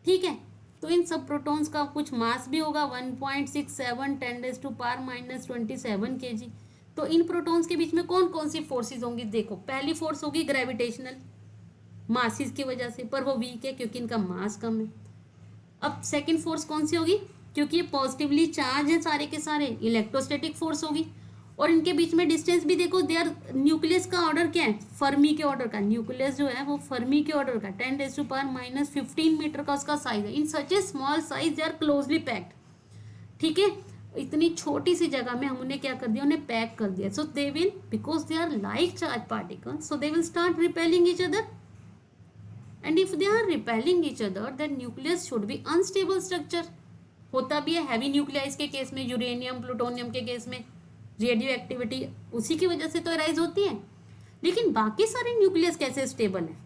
ठीक है, तो इन सब प्रोटॉन्स का कुछ मास भी होगा 1.67 10⁻⁻27 kg. तो इन प्रोटॉन्स के बीच में कौन कौन सी फोर्सेस होंगी, देखो. पहली फोर्स होगी ग्रेविटेशनल, मासिस की वजह से, पर वो वीक है क्योंकि इनका मास कम है. अब सेकेंड फोर्स कौन सी होगी, क्योंकि ये पॉजिटिवली चार्ज है सारे के सारे, इलेक्ट्रोस्टैटिक फोर्स होगी. और इनके बीच में डिस्टेंस भी देखो, देयर न्यूक्लियस का ऑर्डर क्या है, फर्मी के ऑर्डर का. न्यूक्लियस जो है वो फर्मी के ऑर्डर का, 10⁻⁻15 मीटर का उसका साइज है. In such a small size they are closely packed. ठीक है, इतनी छोटी सी जगह में हम उन्हें क्या कर दिया, उन्हें पैक कर दिया. So they will, because they are like charge particles, so they will start repelling each other. And if they are repelling each other, that nucleus should be unstable structure. होता भी है हैवी न्यूक्लियस के case में, uranium plutonium के case में radioactivity उसी की वजह से तो अराइज होती है. लेकिन बाकी सारे न्यूक्लियस कैसे स्टेबल हैं,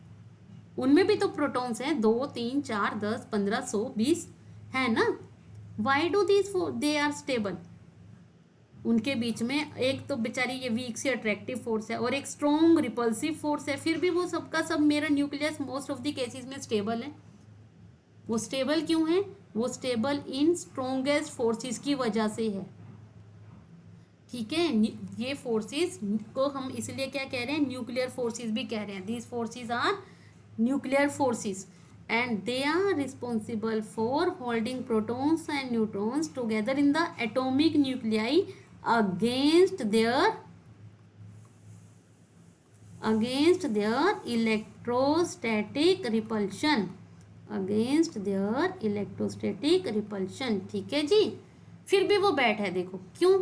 उनमें भी तो प्रोटॉन्स हैं, 2 3 4 10 15 100 20 है ना. Why do these they are stable. उनके बीच में एक तो बेचारी ये वीक से अट्रैक्टिव फोर्स है और एक स्ट्रॉन्ग रिपल्सिव फोर्स है. फिर भी वो सबका सब मेरा nucleus most of the cases में स्टेबल है. वो स्टेबल क्यों है, वो स्टेबल इन स्ट्रॉन्गेस्ट फोर्सेस की वजह से है. ठीक है, ये फोर्सेस को हम इसलिए क्या कह रहे हैं, न्यूक्लियर फोर्सेस भी कह रहे हैं. These forces are nuclear forces. and they are responsible for holding protons and neutrons together in the atomic nuclei against their electrostatic repulsion, against their electrostatic repulsion. ठीक है जी, फिर भी वो बैठ है, देखो क्यों,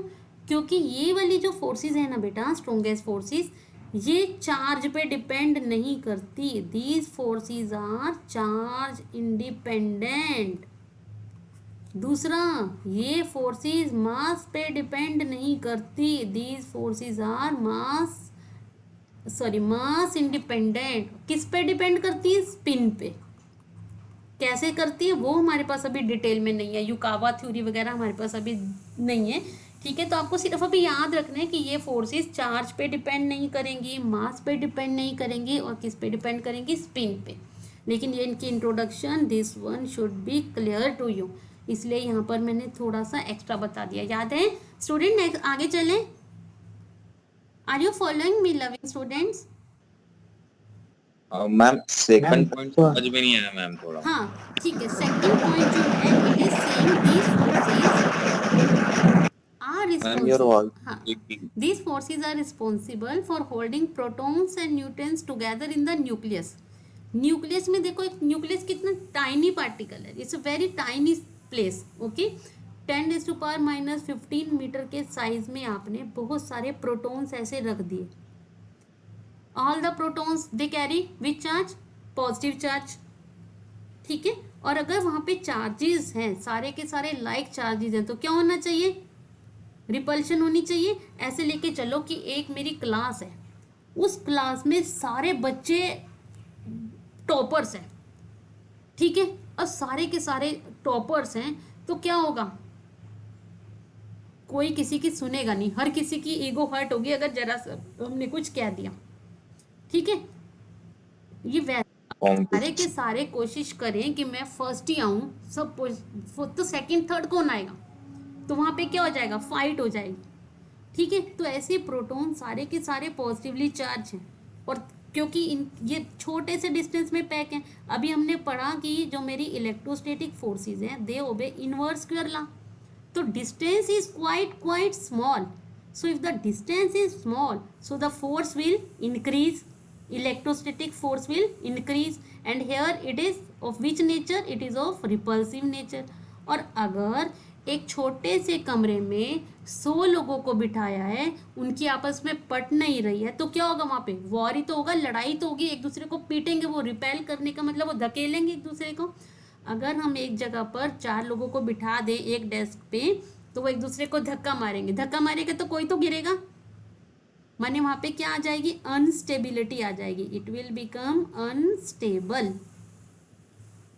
क्योंकि ये वाली जो फोर्सेस है ना बेटा, स्ट्रॉन्गेस्ट फोर्सेस, ये चार्ज पे डिपेंड नहीं करती। These forces are charge independent. दूसरा, ये फोर्सेस मास पे डिपेंड नहीं करती। These forces are mass independent. किस पे डिपेंड करती है? स्पिन पे। कैसे करती है वो हमारे पास अभी डिटेल में नहीं है, युकावा थ्योरी वगैरह हमारे पास अभी नहीं है। ठीक है, तो आपको सिर्फ अभी याद रखना है कि ये फोर्सेस चार्ज पे डिपेंड नहीं करेंगी, मास पे डिपेंड नहीं करेंगी, और किस पे डिपेंड करेंगी? स्पिन पे। लेकिन ये इनकी introduction, this one should be clear to you, इसलिए यहाँ पर मैंने थोड़ा सा एक्स्ट्रा बता दिया। याद है स्टूडेंट? नेक्स्ट आगे चलें। Are you following me loving students? Ma'am second point हाँ। समझ में नहीं आया मैम थोड़ा। हाँ ठीक है, सेकंड पॉइंट जो है, it is saying these forces are ma'am your responsible. Voice हाँ, these forces are responsible for holding protons and neutrons together in the nucleus. Nucleus में देखो, एक न्यूक्लियस कितना टाइनी पार्टिकल है, it's a very tiny place. Okay, 10⁻⁻15 metre के size में आपने बहुत सारे प्रोटॉन्स ऐसे रख दिए। All the protons they carry which charge? Positive charge. ठीक है, और अगर वहां पे चार्जेस हैं, सारे के सारे लाइक चार्जेस हैं, तो क्या होना चाहिए? रिपल्शन होनी चाहिए। ऐसे लेके चलो कि एक मेरी क्लास है, उस क्लास में सारे बच्चे टॉपर्स हैं, ठीक है, और सारे के सारे टॉपर्स हैं, तो क्या होगा? कोई किसी की सुनेगा नहीं, हर किसी की ईगो हर्ट होगी अगर जरा सा हमने कुछ कह दिया। ठीक है, ये सारे के सारे कोशिश करें कि मैं फर्स्ट ही आऊं, सब तो सेकंड थर्ड कौन आएगा? तो वहां पे क्या हो जाएगा? फाइट हो जाएगी। ठीक है, तो ऐसे प्रोटॉन सारे के सारे पॉजिटिवली चार्ज हैं, और क्योंकि ये छोटे से डिस्टेंस में पैक हैं। अभी हमने पढ़ा कि जो मेरी इलेक्ट्रोस्टैटिक फोर्सेस हैं, they obey inverse square law. तो distance is quite small, so if the distance is small, so the force will increase, electrostatic force will increase, and here it is of which nature? It is of repulsive nature. और अगर एक छोटे से कमरे में 100 लोगों को बिठाया है, उनकी आपस में पट नहीं रही है, तो क्या होगा? वहां पे वॉर ही तो होगा, लड़ाई तो होगी, एक दूसरे को पीटेंगे। वो रिपेल करने का मतलब वो धकेलेंगे एक दूसरे को। अगर हम एक जगह पर 4 लोगों को बिठा दें एक डेस्क पे, तो वो एक दूसरे को धक्का मारेंगे, धक्का मारेंगे तो कोई तो गिरेगा, माने वहां पे क्या आ जाएगी? अनस्टेबिलिटी आ जाएगी, इट विल बिकम अनस्टेबल।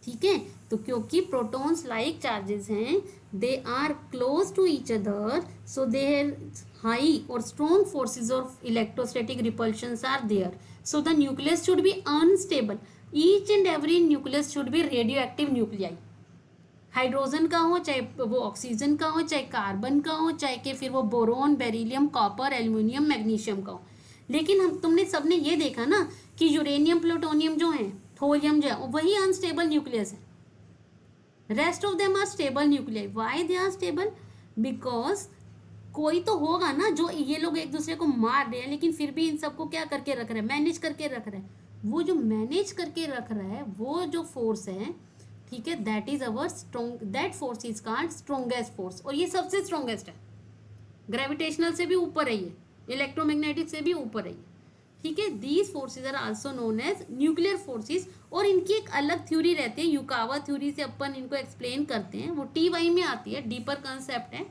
ठीक है, तो क्योंकि प्रोटॉन्स लाइक चार्जेस हैं, they are close to each other, so there high और strong forces of electrostatic repulsions are there, so the nucleus should be unstable. Each and every nucleus should be radioactive nuclei. Hydrogen का हो, चाहे वो oxygen का हो, चाहे carbon का हो, चाहे कि फिर वो boron, beryllium, copper, aluminium, magnesium का हो। लेकिन हम तुमने सबने ये देखा ना कि यूरेनियम, प्लूटोनियम जो है, थोरियम जो है, वही अनस्टेबल न्यूक्लियस है। Rest of them are stable nuclei. Why they are stable? Because कोई तो होगा ना, जो ये लोग एक दूसरे को मार रहे हैं, लेकिन फिर भी इन सबको क्या करके रख रहे हैं? मैनेज करके रख रहे हैं। वो जो मैनेज करके रख रहा है, वो जो फोर्स है, ठीक है, that is our strong, that force is called strongest force, और ये सबसे स्ट्रॉन्गेस्ट है। ग्रेविटेशनल से भी ऊपर है ये, इलेक्ट्रोमैग्नेटिक से भी ऊपर है ये। ठीक है, these forces are also known as nuclear forces, और इनकी एक अलग थ्योरी रहती है, युकावा थ्योरी से अपन इनको एक्सप्लेन करते हैं, वो TY में आती है, डीपर कंसेप्ट है,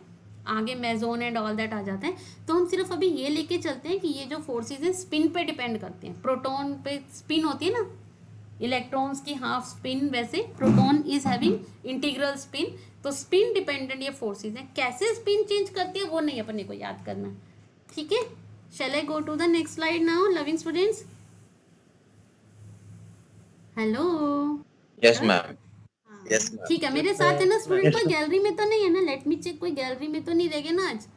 आगे मेजोन एंड ऑल दैट आ जाता है। तो हम सिर्फ अभी ये लेके चलते हैं कि ये जो फोर्सेज हैं स्पिन पे डिपेंड करते हैं। प्रोटॉन पे स्पिन होती है ना, इलेक्ट्रॉन्स की हाफ स्पिन, वैसे proton is having integral spin. तो स्पिन डिपेंडेंट ये फोर्सेज हैं। कैसे स्पिन चेंज करती है वो नहीं अपने को याद करना। ठीक है, shall I go to the next slide now loving students? Hello, yes ma'am, yes ma'am. ठीक है, मेरे साथ है ना स्टूडेंट? Yes, कोई sir. गैलरी में तो नहीं है ना? लेट मी चेक, कोई गैलरी में तो नहीं रहेगा ना आज?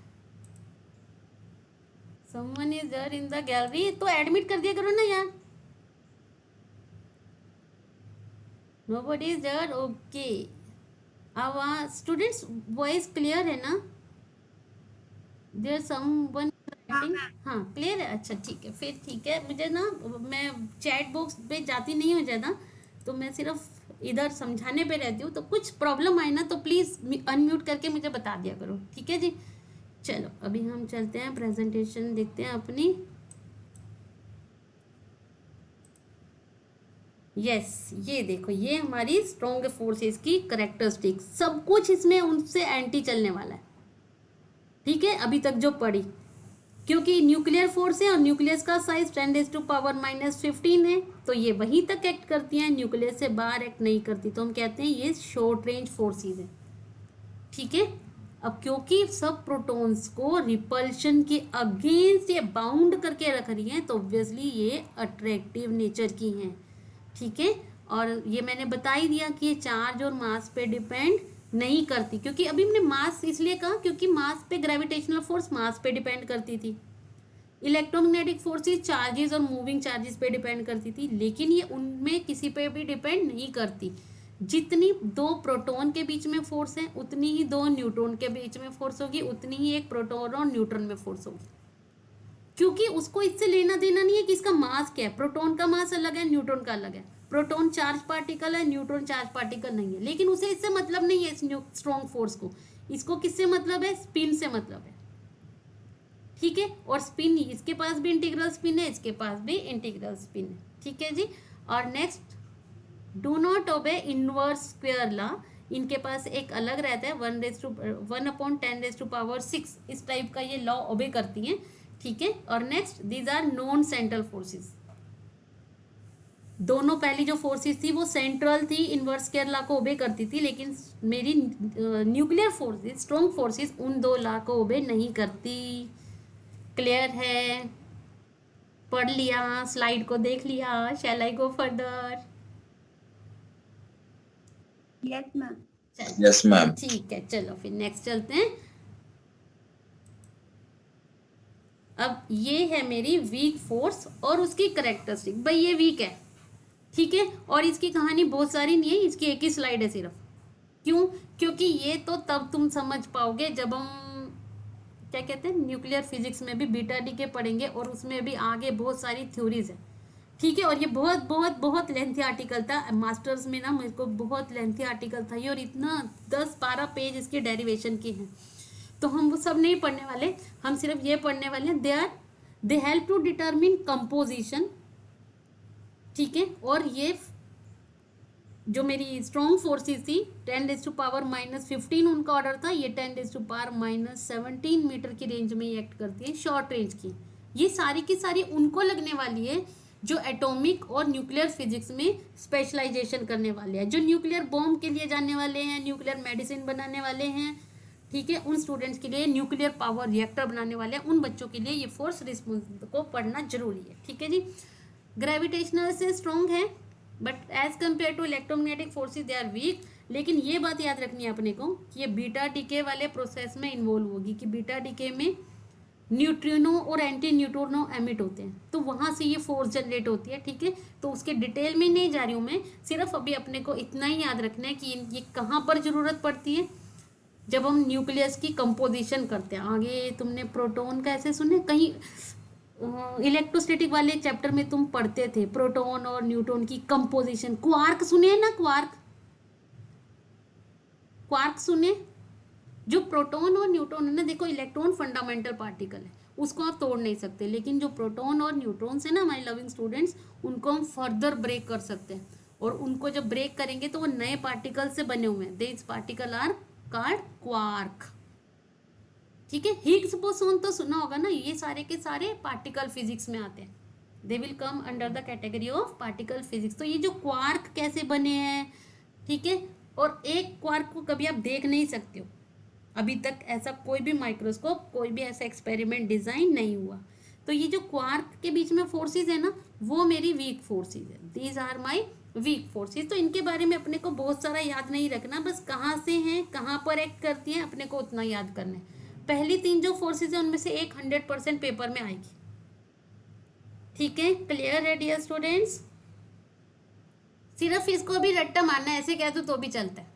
Someone is there in the gallery, तो एडमिट कर दिया करो ना यार। Nobody is there. Okay. Our students voice clear है ना? There someone writing. हाँ क्लियर है. अच्छा ठीक है, फिर ठीक है. मुझे ना, मैं चैट बॉक्स पे जाती नहीं हूँ ज़्यादा, तो मैं सिर्फ इधर समझाने पे रहती हूँ. तो कुछ प्रॉब्लम आए ना तो प्लीज़ अनम्यूट करके मुझे बता दिया करो. ठीक है जी. चलो अभी हम चलते हैं, प्रेजेंटेशन देखते हैं अपनी. यस ये देखो, ये हमारी स्ट्रॉन्ग फोर्सेस की करेक्टरिस्टिक्स, सब कुछ इसमें उनसे एंटी चलने वाला है. ठीक है, अभी तक जो पढ़ी, क्योंकि न्यूक्लियर फोर्स है और न्यूक्लियस का साइज 10⁻⁻15 है, तो ये वहीं तक एक्ट करती हैं, न्यूक्लियस से बाहर एक्ट नहीं करती. तो हम कहते हैं ये शॉर्ट रेंज फोर्सेस है. ठीक है. अब क्योंकि सब प्रोटॉन्स को रिपल्शन के अगेंस्ट ये बाउंड करके रख रही हैं, तो ऑब्वियसली ये अट्रैक्टिव नेचर की हैं. ठीक है. और ये मैंने बता ही दिया कि ये चार्ज और मास पे डिपेंड नहीं करती, क्योंकि अभी हमने मास इसलिए कहा क्योंकि मास पे ग्रेविटेशनल फोर्स मास पे डिपेंड करती थी. इलेक्ट्रोमैग्नेटिक फोर्सेस चार्जेस और मूविंग चार्जेस पे डिपेंड करती थी, लेकिन ये उनमें किसी पे भी डिपेंड नहीं करती. जितनी दो प्रोटॉन के बीच में फोर्स है, उतनी ही दो न्यूट्रॉन के बीच में फोर्स होगी, उतनी ही एक प्रोटॉन और न्यूट्रॉन में फोर्स होगी. क्योंकि उसको इससे लेना देना नहीं है कि इसका मास क्या है. प्रोटॉन का मास अलग है, न्यूट्रॉन का अलग है. प्रोटॉन चार्ज पार्टिकल है, न्यूट्रॉन चार्ज पार्टिकल नहीं है, लेकिन उसे इससे मतलब नहीं है. इस स्ट्रॉन्ग फोर्स को, इसको किससे मतलब है? स्पिन से मतलब है. ठीक है. और स्पिन, इसके पास भी इंटीग्रल स्पिन है, इसके पास भी इंटीग्रल स्पिन है. ठीक है जी. और next, do not obey inverse square law. इनके पास एक अलग रहता है, 1/10⁻6 इस टाइप का ये लॉ ओबे करती हैं. ठीक है. और next, these are non central forces. दोनों पहली जो फोर्सेस थी वो सेंट्रल थी, इनवर्स स्क्वायर लॉ को ओबे करती थी, लेकिन मेरी न्यूक्लियर फोर्सेस, स्ट्रॉन्ग फोर्सेस, उन दो लॉ को ओबे नहीं करती. क्लियर है? पढ़ लिया, स्लाइड को देख लिया. Shall I go further? Yes, ma'am. Yes, ma'am. ठीक है. चलो फिर नेक्स्ट चलते हैं. अब ये है मेरी वीक फोर्स और उसकी करेक्टरिस्टिक. भाई ये वीक है. ठीक है. और इसकी कहानी बहुत सारी नहीं है, इसकी एक ही स्लाइड है सिर्फ. क्यों? क्योंकि ये तो तब तुम समझ पाओगे जब हम क्या कहते हैं, न्यूक्लियर फिजिक्स में भी बीटा डीके पढ़ेंगे, और उसमें भी आगे बहुत सारी थ्योरीज है. ठीक है. और ये बहुत बहुत बहुत लेंथी आर्टिकल था. मास्टर्स में ना मेरे को बहुत लेंथी आर्टिकल था ये, और इतना 10-12 पेज इसके डेरिवेशन के हैं. तो हम वो सब नहीं पढ़ने वाले, हम सिर्फ ये पढ़ने वाले हैं. They help to determine composition. ठीक है. और ये जो मेरी स्ट्रॉन्ग फोर्सेस थी, 10⁻⁻15 उनका ऑर्डर था, ये 10⁻⁻17 मीटर की रेंज में एक्ट करती है, शॉर्ट रेंज की. ये सारी की सारी उनको लगने वाली है जो एटॉमिक और न्यूक्लियर फिजिक्स में स्पेशलाइजेशन करने वाले हैं, जो न्यूक्लियर बॉम्ब के लिए जाने वाले हैं, न्यूक्लियर मेडिसिन बनाने वाले हैं. ठीक है. उन स्टूडेंट्स के लिए, न्यूक्लियर पावर रिएक्टर बनाने वाले हैं, उन बच्चों के लिए ये फोर्स रिस्पॉन्स को पढ़ना जरूरी है. ठीक है जी. ग्रेविटेशनल से स्ट्रॉन्ग है, but as compare to electromagnetic forces they are weak. लेकिन ये बात याद रखनी है अपने को कि ये बीटा डीके वाले प्रोसेस में इन्वॉल्व होगी, कि बीटा डीके में न्यूट्रिनो और एंटी न्यूट्रिनो एमिट होते हैं, तो वहाँ से ये फोर्स जनरेट होती है. ठीक है. तो उसके डिटेल में नहीं जा रही हूँ मैं, सिर्फ अभी अपने को इतना ही याद रखना है कि ये कहाँ पर ज़रूरत पड़ती है, जब हम न्यूक्लियस की कंपोजिशन करते हैं. आगे तुमने प्रोटॉन का ऐसे सुने कहीं, इलेक्ट्रोस्टैटिक वाले चैप्टर में तुम पढ़ते थे प्रोटॉन और न्यूट्रॉन की कंपोजिशन. क्वार्क सुने ना? क्वार्क सुने? जो प्रोटॉन और न्यूट्रॉन है ना, देखो इलेक्ट्रॉन फंडामेंटल पार्टिकल है, उसको आप तोड़ नहीं सकते, लेकिन जो प्रोटॉन और न्यूट्रॉन्स है ना हमारे लविंग स्टूडेंट्स, उनको हम फर्दर ब्रेक कर सकते हैं. और उनको जब ब्रेक करेंगे तो वो नए पार्टिकल से बने हुए हैं. This particle are called quark. ठीक है. हिग्स बोसोन तो सुना होगा ना, ये सारे के सारे पार्टिकल फिजिक्स में आते हैं. They will come under the category of particle physics. तो ये जो क्वार्क कैसे बने हैं, ठीक है. और एक क्वार्क को कभी आप देख नहीं सकते हो, अभी तक ऐसा कोई भी माइक्रोस्कोप, कोई भी ऐसा एक्सपेरिमेंट डिजाइन नहीं हुआ. तो ये जो क्वार्क के बीच में फोर्सेस है ना, वो मेरी वीक फोर्सेस है. These are my weak forces. तो इनके बारे में अपने को बहुत सारा याद नहीं रखना, बस कहाँ से हैं, कहाँ पर एक्ट करती हैं, अपने को उतना याद करना है. पहली 3 जो फोर्सेस है उनमें से एक 100% पेपर में आएगी. ठीक है. क्लियर है डियर स्टूडेंट्स? सिर्फ इसको भी रट्टा मारना है, ऐसे कह दो तो भी चलता है।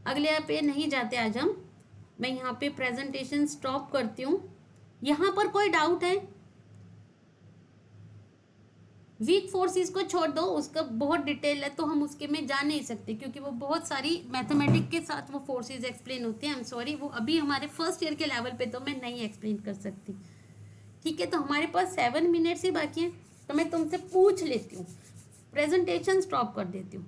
अगले पे नहीं जाते आज हम। मैं यहाँ पे प्रेजेंटेशन स्टॉप करती हूँ। यहाँ पर कोई डाउट है? वीक फोर्सेस को छोड़ दो, उसका बहुत डिटेल है तो हम उसके में जा नहीं सकते, क्योंकि वो बहुत सारी मैथमेटिक के साथ वो फोर्सेस एक्सप्लेन होते हैं। आई एम सॉरी, वो अभी हमारे फर्स्ट ईयर के लेवल पे तो मैं नहीं एक्सप्लेन कर सकती। ठीक है, तो हमारे पास 7 मिनट्स ही बाकी हैं, तो मैं तुमसे पूछ लेती हूँ, प्रेजेंटेशन स्टॉप कर देती हूँ।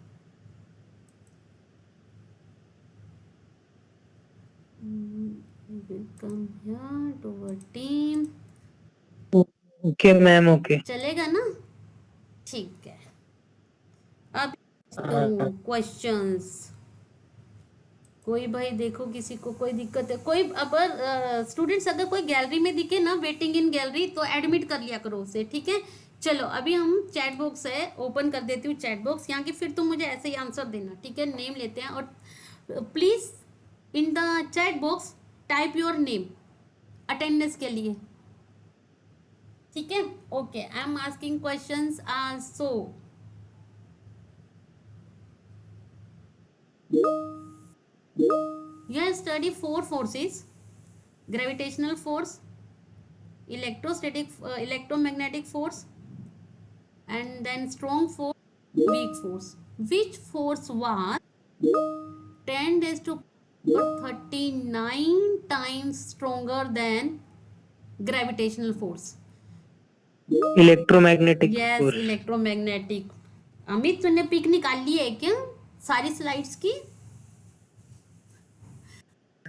Come here to our team. Okay ma'am, okay. चलेगा ना? ठीक है। अब तो क्वेश्चंस, कोई भाई देखो किसी को कोई दिक्कत है? कोई अगर स्टूडेंट्स अगर कोई गैलरी में दिखे ना, वेटिंग इन गैलरी, तो एडमिट कर लिया करो उसे। ठीक है, चलो अभी हम चैट बॉक्स है, ओपन कर देती हूँ चैट बॉक्स यहाँ की, फिर तुम मुझे ऐसे ही आंसर देना। ठीक है, नेम लेते हैं, और please in the chat box type your name attendance के लिए। ठीक है, okay. I am asking questions also. You have studied 4 forces: gravitational force, electrostatic, electromagnetic force, and then strong force, weak force. Which force was 10 raised to 39 times stronger than gravitational force? Electromagnetic Yes, force. electromagnetic. Amit, तूने pick निकाल ली है क्या सारी slides की?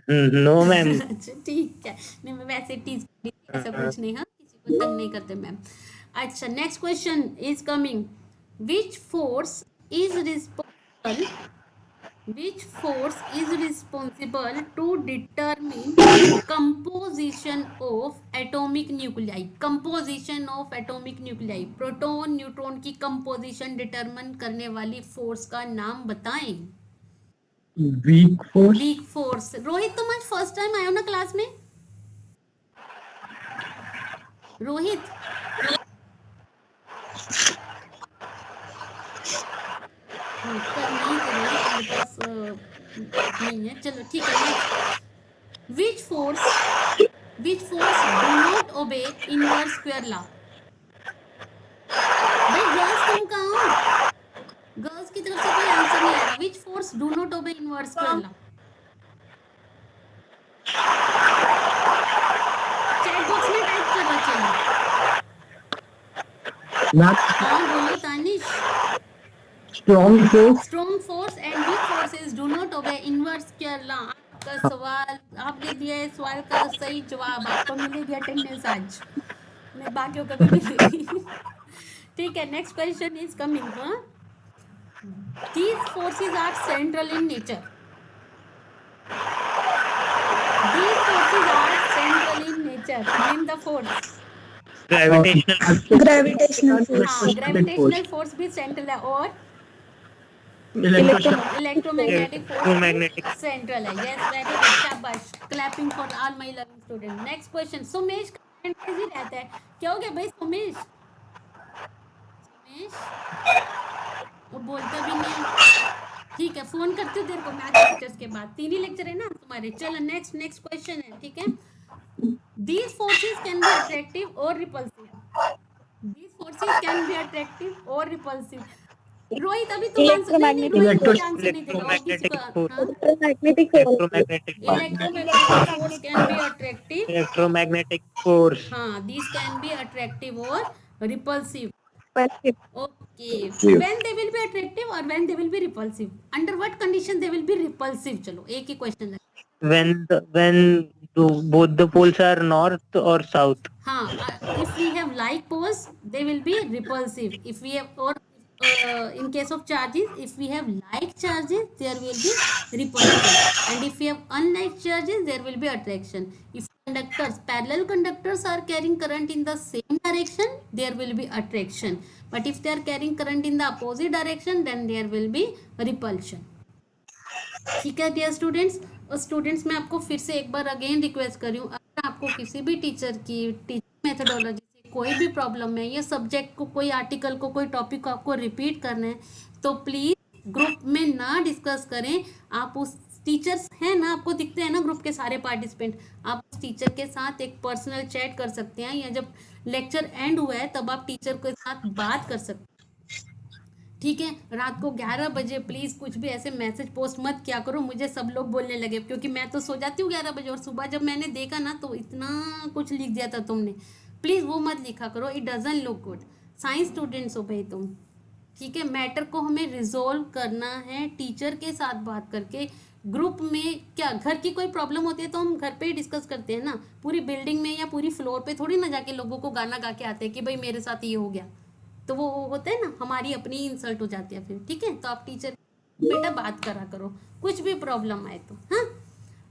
No ma'am. अच्छा ठीक है, नहीं मैं वैसे टीज कर रही थी, ऐसा कुछ नहीं। हाँ, किसी को तंग नहीं करते मैम। अच्छा, next question is coming. Which force is responsible, which force is responsible to determine composition of atomic nuclei? composition of atomic nuclei, proton neutron की कंपोजिशन डिटरमिन करने वाली फोर्स का नाम बताएं। Weak force. Weak force. Rohit, तुम आज first time आए हो ना क्लास में? रोहित, कर नहीं कर रही, तुम्हारे पास नहीं है। चलो ठीक है, next. Which force do not obey inverse square law? भाई गर्ल्स तुम कहाँ हो? गर्ल्स की तरफ से कोई आंसर नहीं आ रहा। Which force do not obey inverse square law? Chat box में टाइप कर रहा, चलो। हाँ बोलो Tanish. Strong force and weak forces do not obey inverse square law. आपका सवाल, आपने दिया है सवाल का सही जवाब, आपको मिलेगी अटेंडेंस आज, मैं बाकियों को भी मिलेगी। ठीक है, नेक्स्ट क्वेश्चन इज कमिंग। हाँ, these forces are central in nature. These forces are central in nature. Name the force. Gravitational हाँ, ग्रेविटेशनल फोर्स भी सेंट्रल है, और इलेक्ट्रोमैग्नेटिक फोर्स सेंट्रल है। यस, वेरी गुड, शाबाश। Clapping for all my learning student. Next question. Sumesh का hand ही रहता है, क्या हो गया भाई सुमेश? सुमेश वो बोलता भी नहीं। ठीक है, फोन करती हूँ तेरे को मैं आज लेक्चर्स के बाद, 3 ही लेक्चर है ना तुम्हारे। चलो नेक्स्ट क्वेश्चन है। ठीक है, these forces can be attractive or repulsive. These forces can be attractive or repulsive. Rohit अभी तुम आंसर नहीं, रोहित कोई आंसर नहीं देगा, और किसी को। Electromagnetic force can be attractive. Electromagnetic force. हाँ, these can be attractive or repulsive. Passive. Okay, when they will be attractive or when they will be repulsive? Under what condition they will be repulsive? चलो एक ही question है। when both the poles are north or south. हाँ, if we have like poles, they will be repulsive. If we have, or in case of charges, if we have like charges, there will be repulsion, and if we have unlike charges, there will be attraction. If conductors, parallel conductors are carrying current in the same direction, there will be attraction. But if they are carrying current in the opposite direction, then there will be repulsion. ठीक है dear students. और students मैं आपको फिर से एक बार again request कर रही हूँ, अगर आपको किसी भी टीचर की टीचिंग मेथोडोलॉजी से कोई भी प्रॉब्लम है, या सब्जेक्ट को, कोई आर्टिकल को, कोई टॉपिक को आपको रिपीट करना है, तो प्लीज ग्रुप में ना डिस्कस करें। आप उस टीचर्स हैं ना, आपको दिखते हैं ना ग्रुप के सारे पार्टिसिपेंट, आप उस टीचर के साथ एक पर्सनल चैट कर सकते हैं, या जब लेक्चर एंड हुआ है तब आप टीचर के साथ बात कर सकते हैं। ठीक है, रात को 11 बजे प्लीज कुछ भी ऐसे मैसेज पोस्ट मत किया करो, मुझे सब लोग बोलने लगे, क्योंकि मैं तो सो जाती हूँ 11 बजे, और सुबह जब मैंने देखा ना तो इतना कुछ लिख दिया था तुमने। प्लीज वो मत लिखा करो, it doesn't look good. Science students हो भाई तुम, ठीक है। मैटर को हमें रिजोल्व करना है टीचर के साथ बात करके। ग्रुप में क्या, घर की कोई प्रॉब्लम होती है तो हम घर पे ही डिस्कस करते हैं ना, पूरी बिल्डिंग में या पूरी फ्लोर पे थोड़ी ना जाके लोगों को गाना गा के आते हैं कि भाई मेरे साथ ये हो गया, तो वो होता है ना, हमारी अपनी इंसल्ट हो जाती है फिर। ठीक है, तो आप टीचर बेटा बात करा करो, कुछ भी प्रॉब्लम आए तो। हाँ,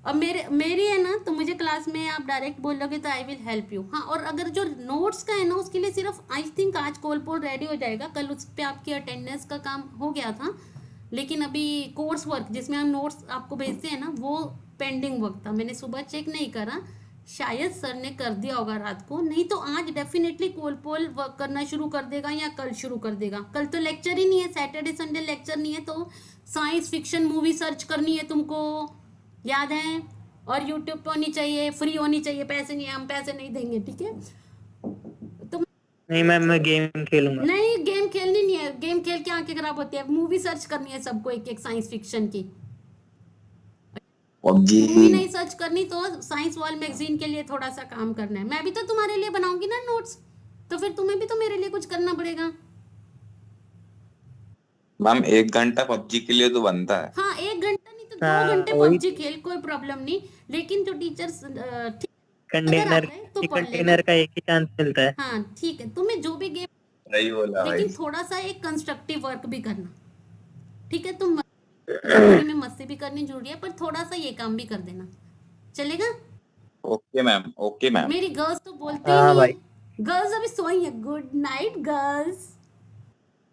अब मेरी है ना, तो मुझे क्लास में आप डायरेक्ट बोलोगे तो आई विल हेल्प यू। हाँ, और अगर जो नोट्स का है ना, उसके लिए सिर्फ आई थिंक आज कॉल पोल रेडी हो जाएगा, कल उस पर आपकी अटेंडेंस का काम हो गया था, लेकिन अभी कोर्स वर्क जिसमें हम नोट्स आपको भेजते हैं ना, वो पेंडिंग वर्क था। मैंने सुबह चेक नहीं करा, शायद सर ने कर दिया होगा रात को, नहीं तो आज डेफिनेटली कॉल पोल वर्क करना शुरू कर देगा, या कल शुरू कर देगा। कल तो लेक्चर ही नहीं है, सैटरडे संडे लेक्चर नहीं है, तो साइंस फिक्शन मूवी सर्च करनी है तुमको, याद है, और यूट्यूब पे होनी चाहिए, फ्री होनी चाहिए, पैसे नहीं, हम पैसे नहीं देंगे। ठीक है, तुम नहीं मैम, मैं गेम खेलूंगा। नहीं, गेम खेलनी नहीं है, गेम खेल के आंखें खराब होती है। मूवी सर्च करनी है सबको, एक एक साइंस फिक्शन की। पबजी मूवी नहीं सर्च करनी तो साइंस वॉल मैगजीन के लिए थोड़ा सा काम करना है। मैं भी तो तुम्हारे लिए बनाऊंगी ना नोट्स, तो फिर तुम्हें भी तो मेरे लिए कुछ करना पड़ेगा। मैम 1 घंटा पबजी के लिए तो बनता है। हाँ, 1 घंटा नहीं तो 2 हाँ, घंटे वही पबजी खेल, कोई प्रॉब्लम नहीं, लेकिन जो टीचर्स अगर कंटेनर आता है तो पढ़ लेना। कंटेनर का एक ही चांस मिलता है। हाँ ठीक है, तुम्हें जो भी गेम, सही बोला भाई। लेकिन थोड़ा सा एक कंस्ट्रक्टिव वर्क भी करना। ठीक है, तुम जिंदगी में मस्ती भी करनी जरूरी है, पर थोड़ा सा ये काम भी कर देना, चलेगा? Okay ma'am, okay ma'am. मेरी गर्ल्स तो बोलती ही हाँ नहीं भाई। है, गर्ल्स अभी सोई है। Good night girls.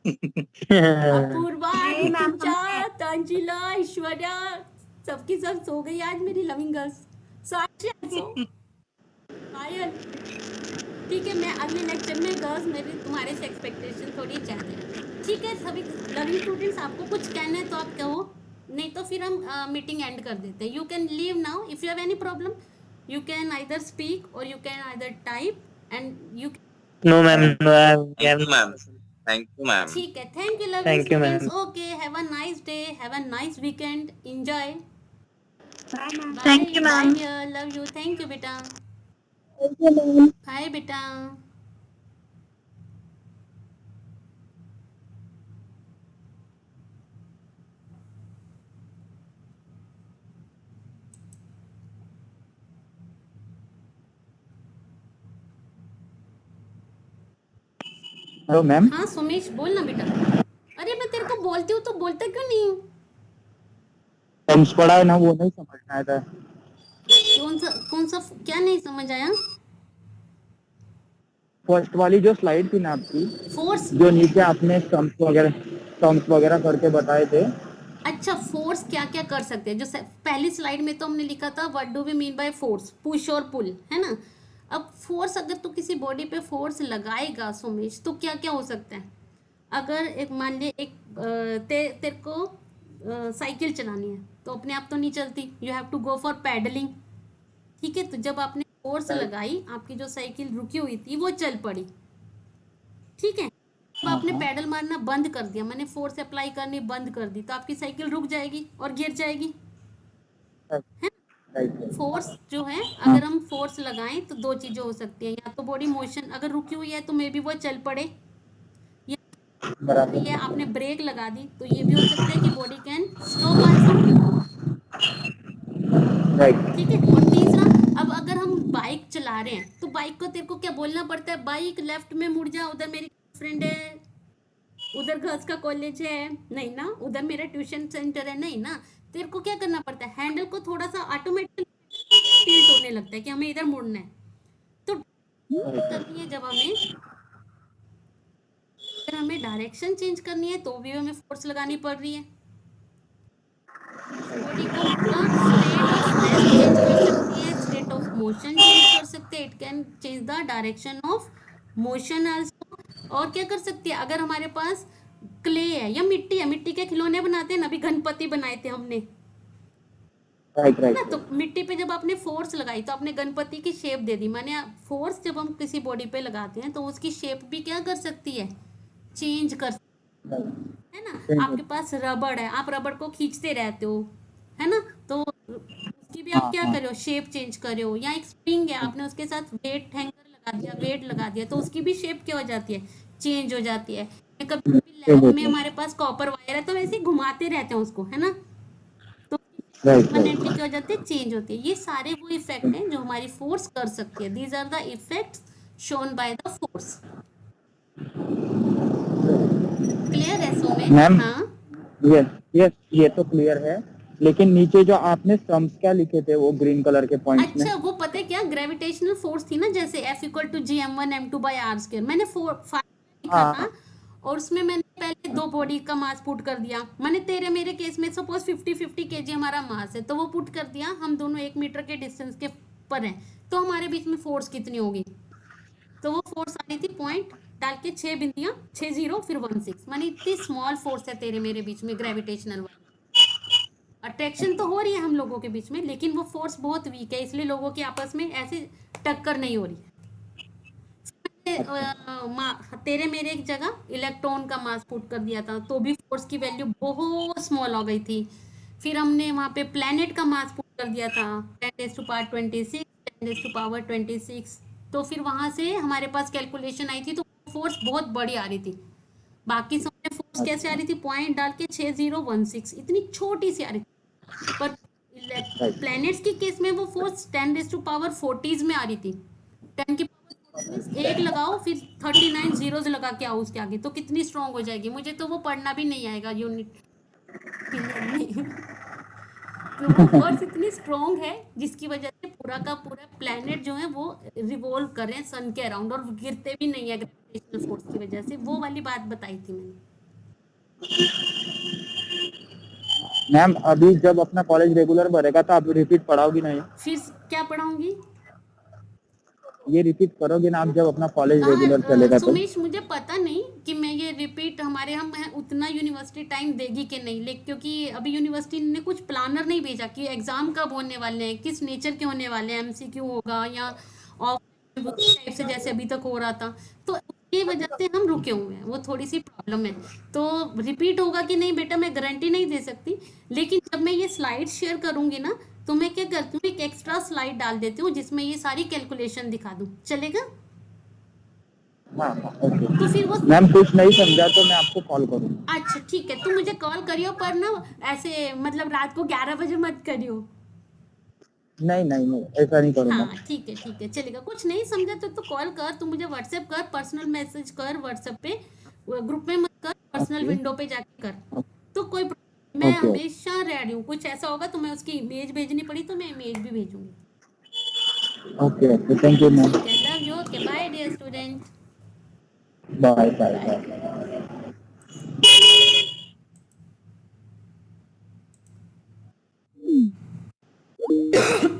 Apurva, Rutuja, Tanzila, Aishwarya, सबकी सब सो गई आज, मेरी loving girls. Sakshi also, Payal. ठीक है, मैं अगले लेक्चर में गर्ल्स, मेरी तुम्हारे से एक्सपेक्टेशन थोड़ी ज्यादा है। ठीक है सभी लविंग स्टूडेंट्स, आपको कुछ कहना है तो आप कहो, नहीं तो फिर हम मीटिंग एंड कर देते हैं। You can leave now if you have any problem, you can either speak or you can either type and you. No ma'am, thank you ma'am, thank you ma'am. ठीक है, thank you loving thank you students. Ma'am. Okay, have a nice day, have a nice weekend, enjoy. Thank you, bye ma'am. Dear, love you, thank you बेटा, Thank you, ma'am. Bye बेटा। Hello ma'am. हाँ सुमेश, बोल ना बेटा। अरे मैं तेरे को बोलती हूँ तो बोलता क्यों नहीं हूँ? टर्म्स पढ़ा है ना, वो नहीं समझ में आया था। कौन सा क्या नहीं समझ आया? फर्स्ट वाली जो स्लाइड थी ना आपकी, फोर्स, जो नीचे आपने टर्म्स वगैरह करके बताए थे। अच्छा फोर्स क्या क्या कर सकते हैं? जो पहली स्लाइड में तो हमने लिखा था what do we mean by force, push और पुल, है ना। अब फोर्स, अगर तू किसी बॉडी पे फोर्स लगाएगा सुमेश, तो क्या क्या हो सकता है? अगर एक मान ले एक तेरे को साइकिल चलानी है, तो अपने आप तो नहीं चलती, you have to go for pedalling. ठीक है, तो जब आपने फोर्स लगाई, आपकी जो साइकिल रुकी हुई थी वो चल पड़ी। ठीक है, अब आपने पैडल मारना बंद कर दिया, मैंने फोर्स अप्लाई करनी बंद कर दी, तो आपकी साइकिल रुक जाएगी और गिर जाएगी, है। फोर्स जो है, अगर हम फोर्स लगाएं तो दो चीजें हो सकती हैं, या तो बॉडी मोशन अगर रुकी हुई है तो मे बी वो चल पड़े, या ये आपने ब्रेक लगा दी तो ये भी हो सकता है कि बॉडी कैन स्टॉप आल्सो। ठीक है, और तीसरा, अब अगर हम बाइक चला रहे हैं तो बाइक को तेरे को क्या बोलना पड़ता है? बाइक लेफ्ट में मुड़ जा, उधर मेरी फ्रेंड है, उधर गर्ल्स का कॉलेज है, नहीं ना, उधर मेरा ट्यूशन सेंटर है, नहीं ना। तेरे को क्या करना पड़ता है? हैंडल को थोड़ा सा ऑटोमेटिक टिल्ट होने लगता है कि हमें इधर मुड़ना है, तो करनी है जब हमें, अगर हमें डायरेक्शन चेंज करनी है तो भी हमें फोर्स लगानी पड़ रही है। बॉडी को स्टेट ऑफ रेस्ट चेंज कर सकती है, स्टेट ऑफ मोशन चेंज कर सकते हैं, it can change the direction of motion also. और क्या कर सकती है, अगर हमारे पास क्ले है या मिट्टी है, मिट्टी के खिलौने बनाते हैं ना, अभी गणपति बनाए थे हमने, राइट है ना, राइट तो मिट्टी पे जब आपने फोर्स लगाई तो आपने गणपति की शेप दे दी। माने फोर्स जब हम किसी बॉडी पे लगाते हैं तो उसकी शेप भी क्या कर सकती है, चेंज कर, है ना। आपके पास रबड़ है, आप रबड़ को खींचते रहते हो, है ना, तो उसकी भी आप हाँ क्या हाँ कर रहे हो, शेप चेंज कर रहे हो। या एक स्प्रिंग है, आपने उसके साथ वेट हैंगर लगा दिया, वेट लगा दिया, तो उसकी भी शेप क्या हो जाती है, चेंज हो जाती है। या कभी कभी चेंज लैब में होती है हमारे पास कॉपर वायर है तो वैसे ही घुमाते रहते हैं उसको, है ना, तो राइट परमानेंटली राइट क्या हो जाती है, चेंज होती है। ये सारे वो इफेक्ट हैं जो हमारी फोर्स कर सकती है। These are the effects shown by the force. Clear है सुमेश? मैम हाँ, यस यस ये तो क्लियर है, लेकिन नीचे जो आपने सम्स क्या लिखे थे वो ग्रीन कलर के पॉइंट्स में? अच्छा वो पता है क्या, ग्रेविटेशनल फोर्स थी ना, जैसे F equal to G M one M two by R square, मैंने 5 लिखा था। हाँ और उसमें मैंने पहले दो बॉडी का मास पुट कर दिया। मैंने तेरे मेरे केस में सपोज 50-50 केजी हमारा मास है, तो वो पुट कर दिया। हम दोनों 1 मीटर के डिस्टेंस के पर हैं, तो हमारे बीच में फोर्स कितनी होगी, तो वो फोर्स आ रही थी पॉइंट डाल के 6 बिंदियां, 6 0 फिर 1 6, मानी इतनी स्मॉल फोर्स है तेरे मेरे बीच में ग्रेविटेशनल वाली। अट्रैक्शन तो हो रही है हम लोगों के बीच में, लेकिन वो फोर्स बहुत वीक है, इसलिए लोगों की आपस में ऐसे टक्कर नहीं हो रही है। तेरे मेरे एक जगह इलेक्ट्रॉन का मास पुट कर दिया था, तो भी फोर्स की वैल्यू बहुत स्मॉल हो गई थी। फिर हमने वहां पे प्लेनेट का मास पुट कर दिया था 10⁻26, 10⁻26, तो फिर वहां से हमारे पास कैलकुलेशन आई थी, तो फोर्स बहुत बड़ी आ रही थी। बाकी सब में फोर्स कैसे आ रही थी, पॉइंट डाल के 6016, इतनी छोटी सी आ रही थी। पर प्लैनेट्स के केस में वो फोर्स 10⁻40 में आ रही थी। 10 की पावर 40 मीन्स एक लगाओ फिर 39 जीरोज लगा के आओ उसके आगे, तो कितनी स्ट्रांग हो जाएगी। मुझे तो वो पढ़ना भी नहीं आएगा यूनिट में। तो वो फोर्स इतनी स्ट्रांग है जिसकी वजह से पूरा का पूरा प्लेनेट जो है वो रिवॉल्व कर रहे हैं सन के अराउंड, और गिरते भी नहीं है ग्रेविटेशनल फोर्स की वजह से। वो वाली बात बताई थी मैंने। मैम अभी जब अपना कॉलेज रेगुलर भरेगा तो आप रिपीट पढ़ाओगी नहीं? फिर क्या पढ़ाऊंगी? ये रिपीट करोगे ना आप जब अपना कॉलेज रेगुलर चलेगा तो? सुमेश मुझे पता नहीं कि मैं ये रिपीट हमारे हम हैं उतना यूनिवर्सिटी टाइम देगी कि नहीं, लेकिन क्योंकि अभी यूनिवर्सिटी ने कुछ प्लानर नहीं भेजा कि एग्जाम कब होने वाले हैं, किस नेचर के होने वाले हैं, एमसीक्यू होगा या ऑफ टाइप से जैसे अभी तक हो रहा था। तो उसकी वजह से हम रुके हुए हैं, वो थोड़ी सी प्रॉब्लम है। तो रिपीट होगा कि नहीं बेटा मैं गारंटी नहीं दे सकती, लेकिन जब मैं ये स्लाइड शेयर करूंगी ना, तो मैं क्या करती हूँ, एक एक्स्ट्रा स्लाइड डाल देती हूँ जिसमें ये सारी कैलकुलेशन दिखा दूँ, चलेगा? हाँ हाँ ओके तो फिर वो, मैम, कुछ नहीं समझा तो मैं आपको कॉल करूँगा। अच्छा ठीक है, तुम मुझे कॉल करियो, पर ना ऐसे मतलब रात को 11 बजे मत करियो। नहीं नहीं नहीं ऐसा नहीं करूँगा। हाँ ठीक है चलेगा। कुछ नहीं समझा तो कॉल कर, तू मुझे व्हाट्सएप कर, पर्सनल मैसेज कर व्हाट्सएप पे, ग्रुप में मत कर, पर्सनल ओके विंडो पे जाके कर। तो कोई मैं ओके हमेशा रेडी हूँ। कुछ ऐसा होगा तो मैं उसकी इमेज भेजनी पड़ी तो मैं इमेज भी भेजूंगी। Okay okay thank you ma'am. ठीक है, love you, okay bye dear student, bye bye bye. Bye.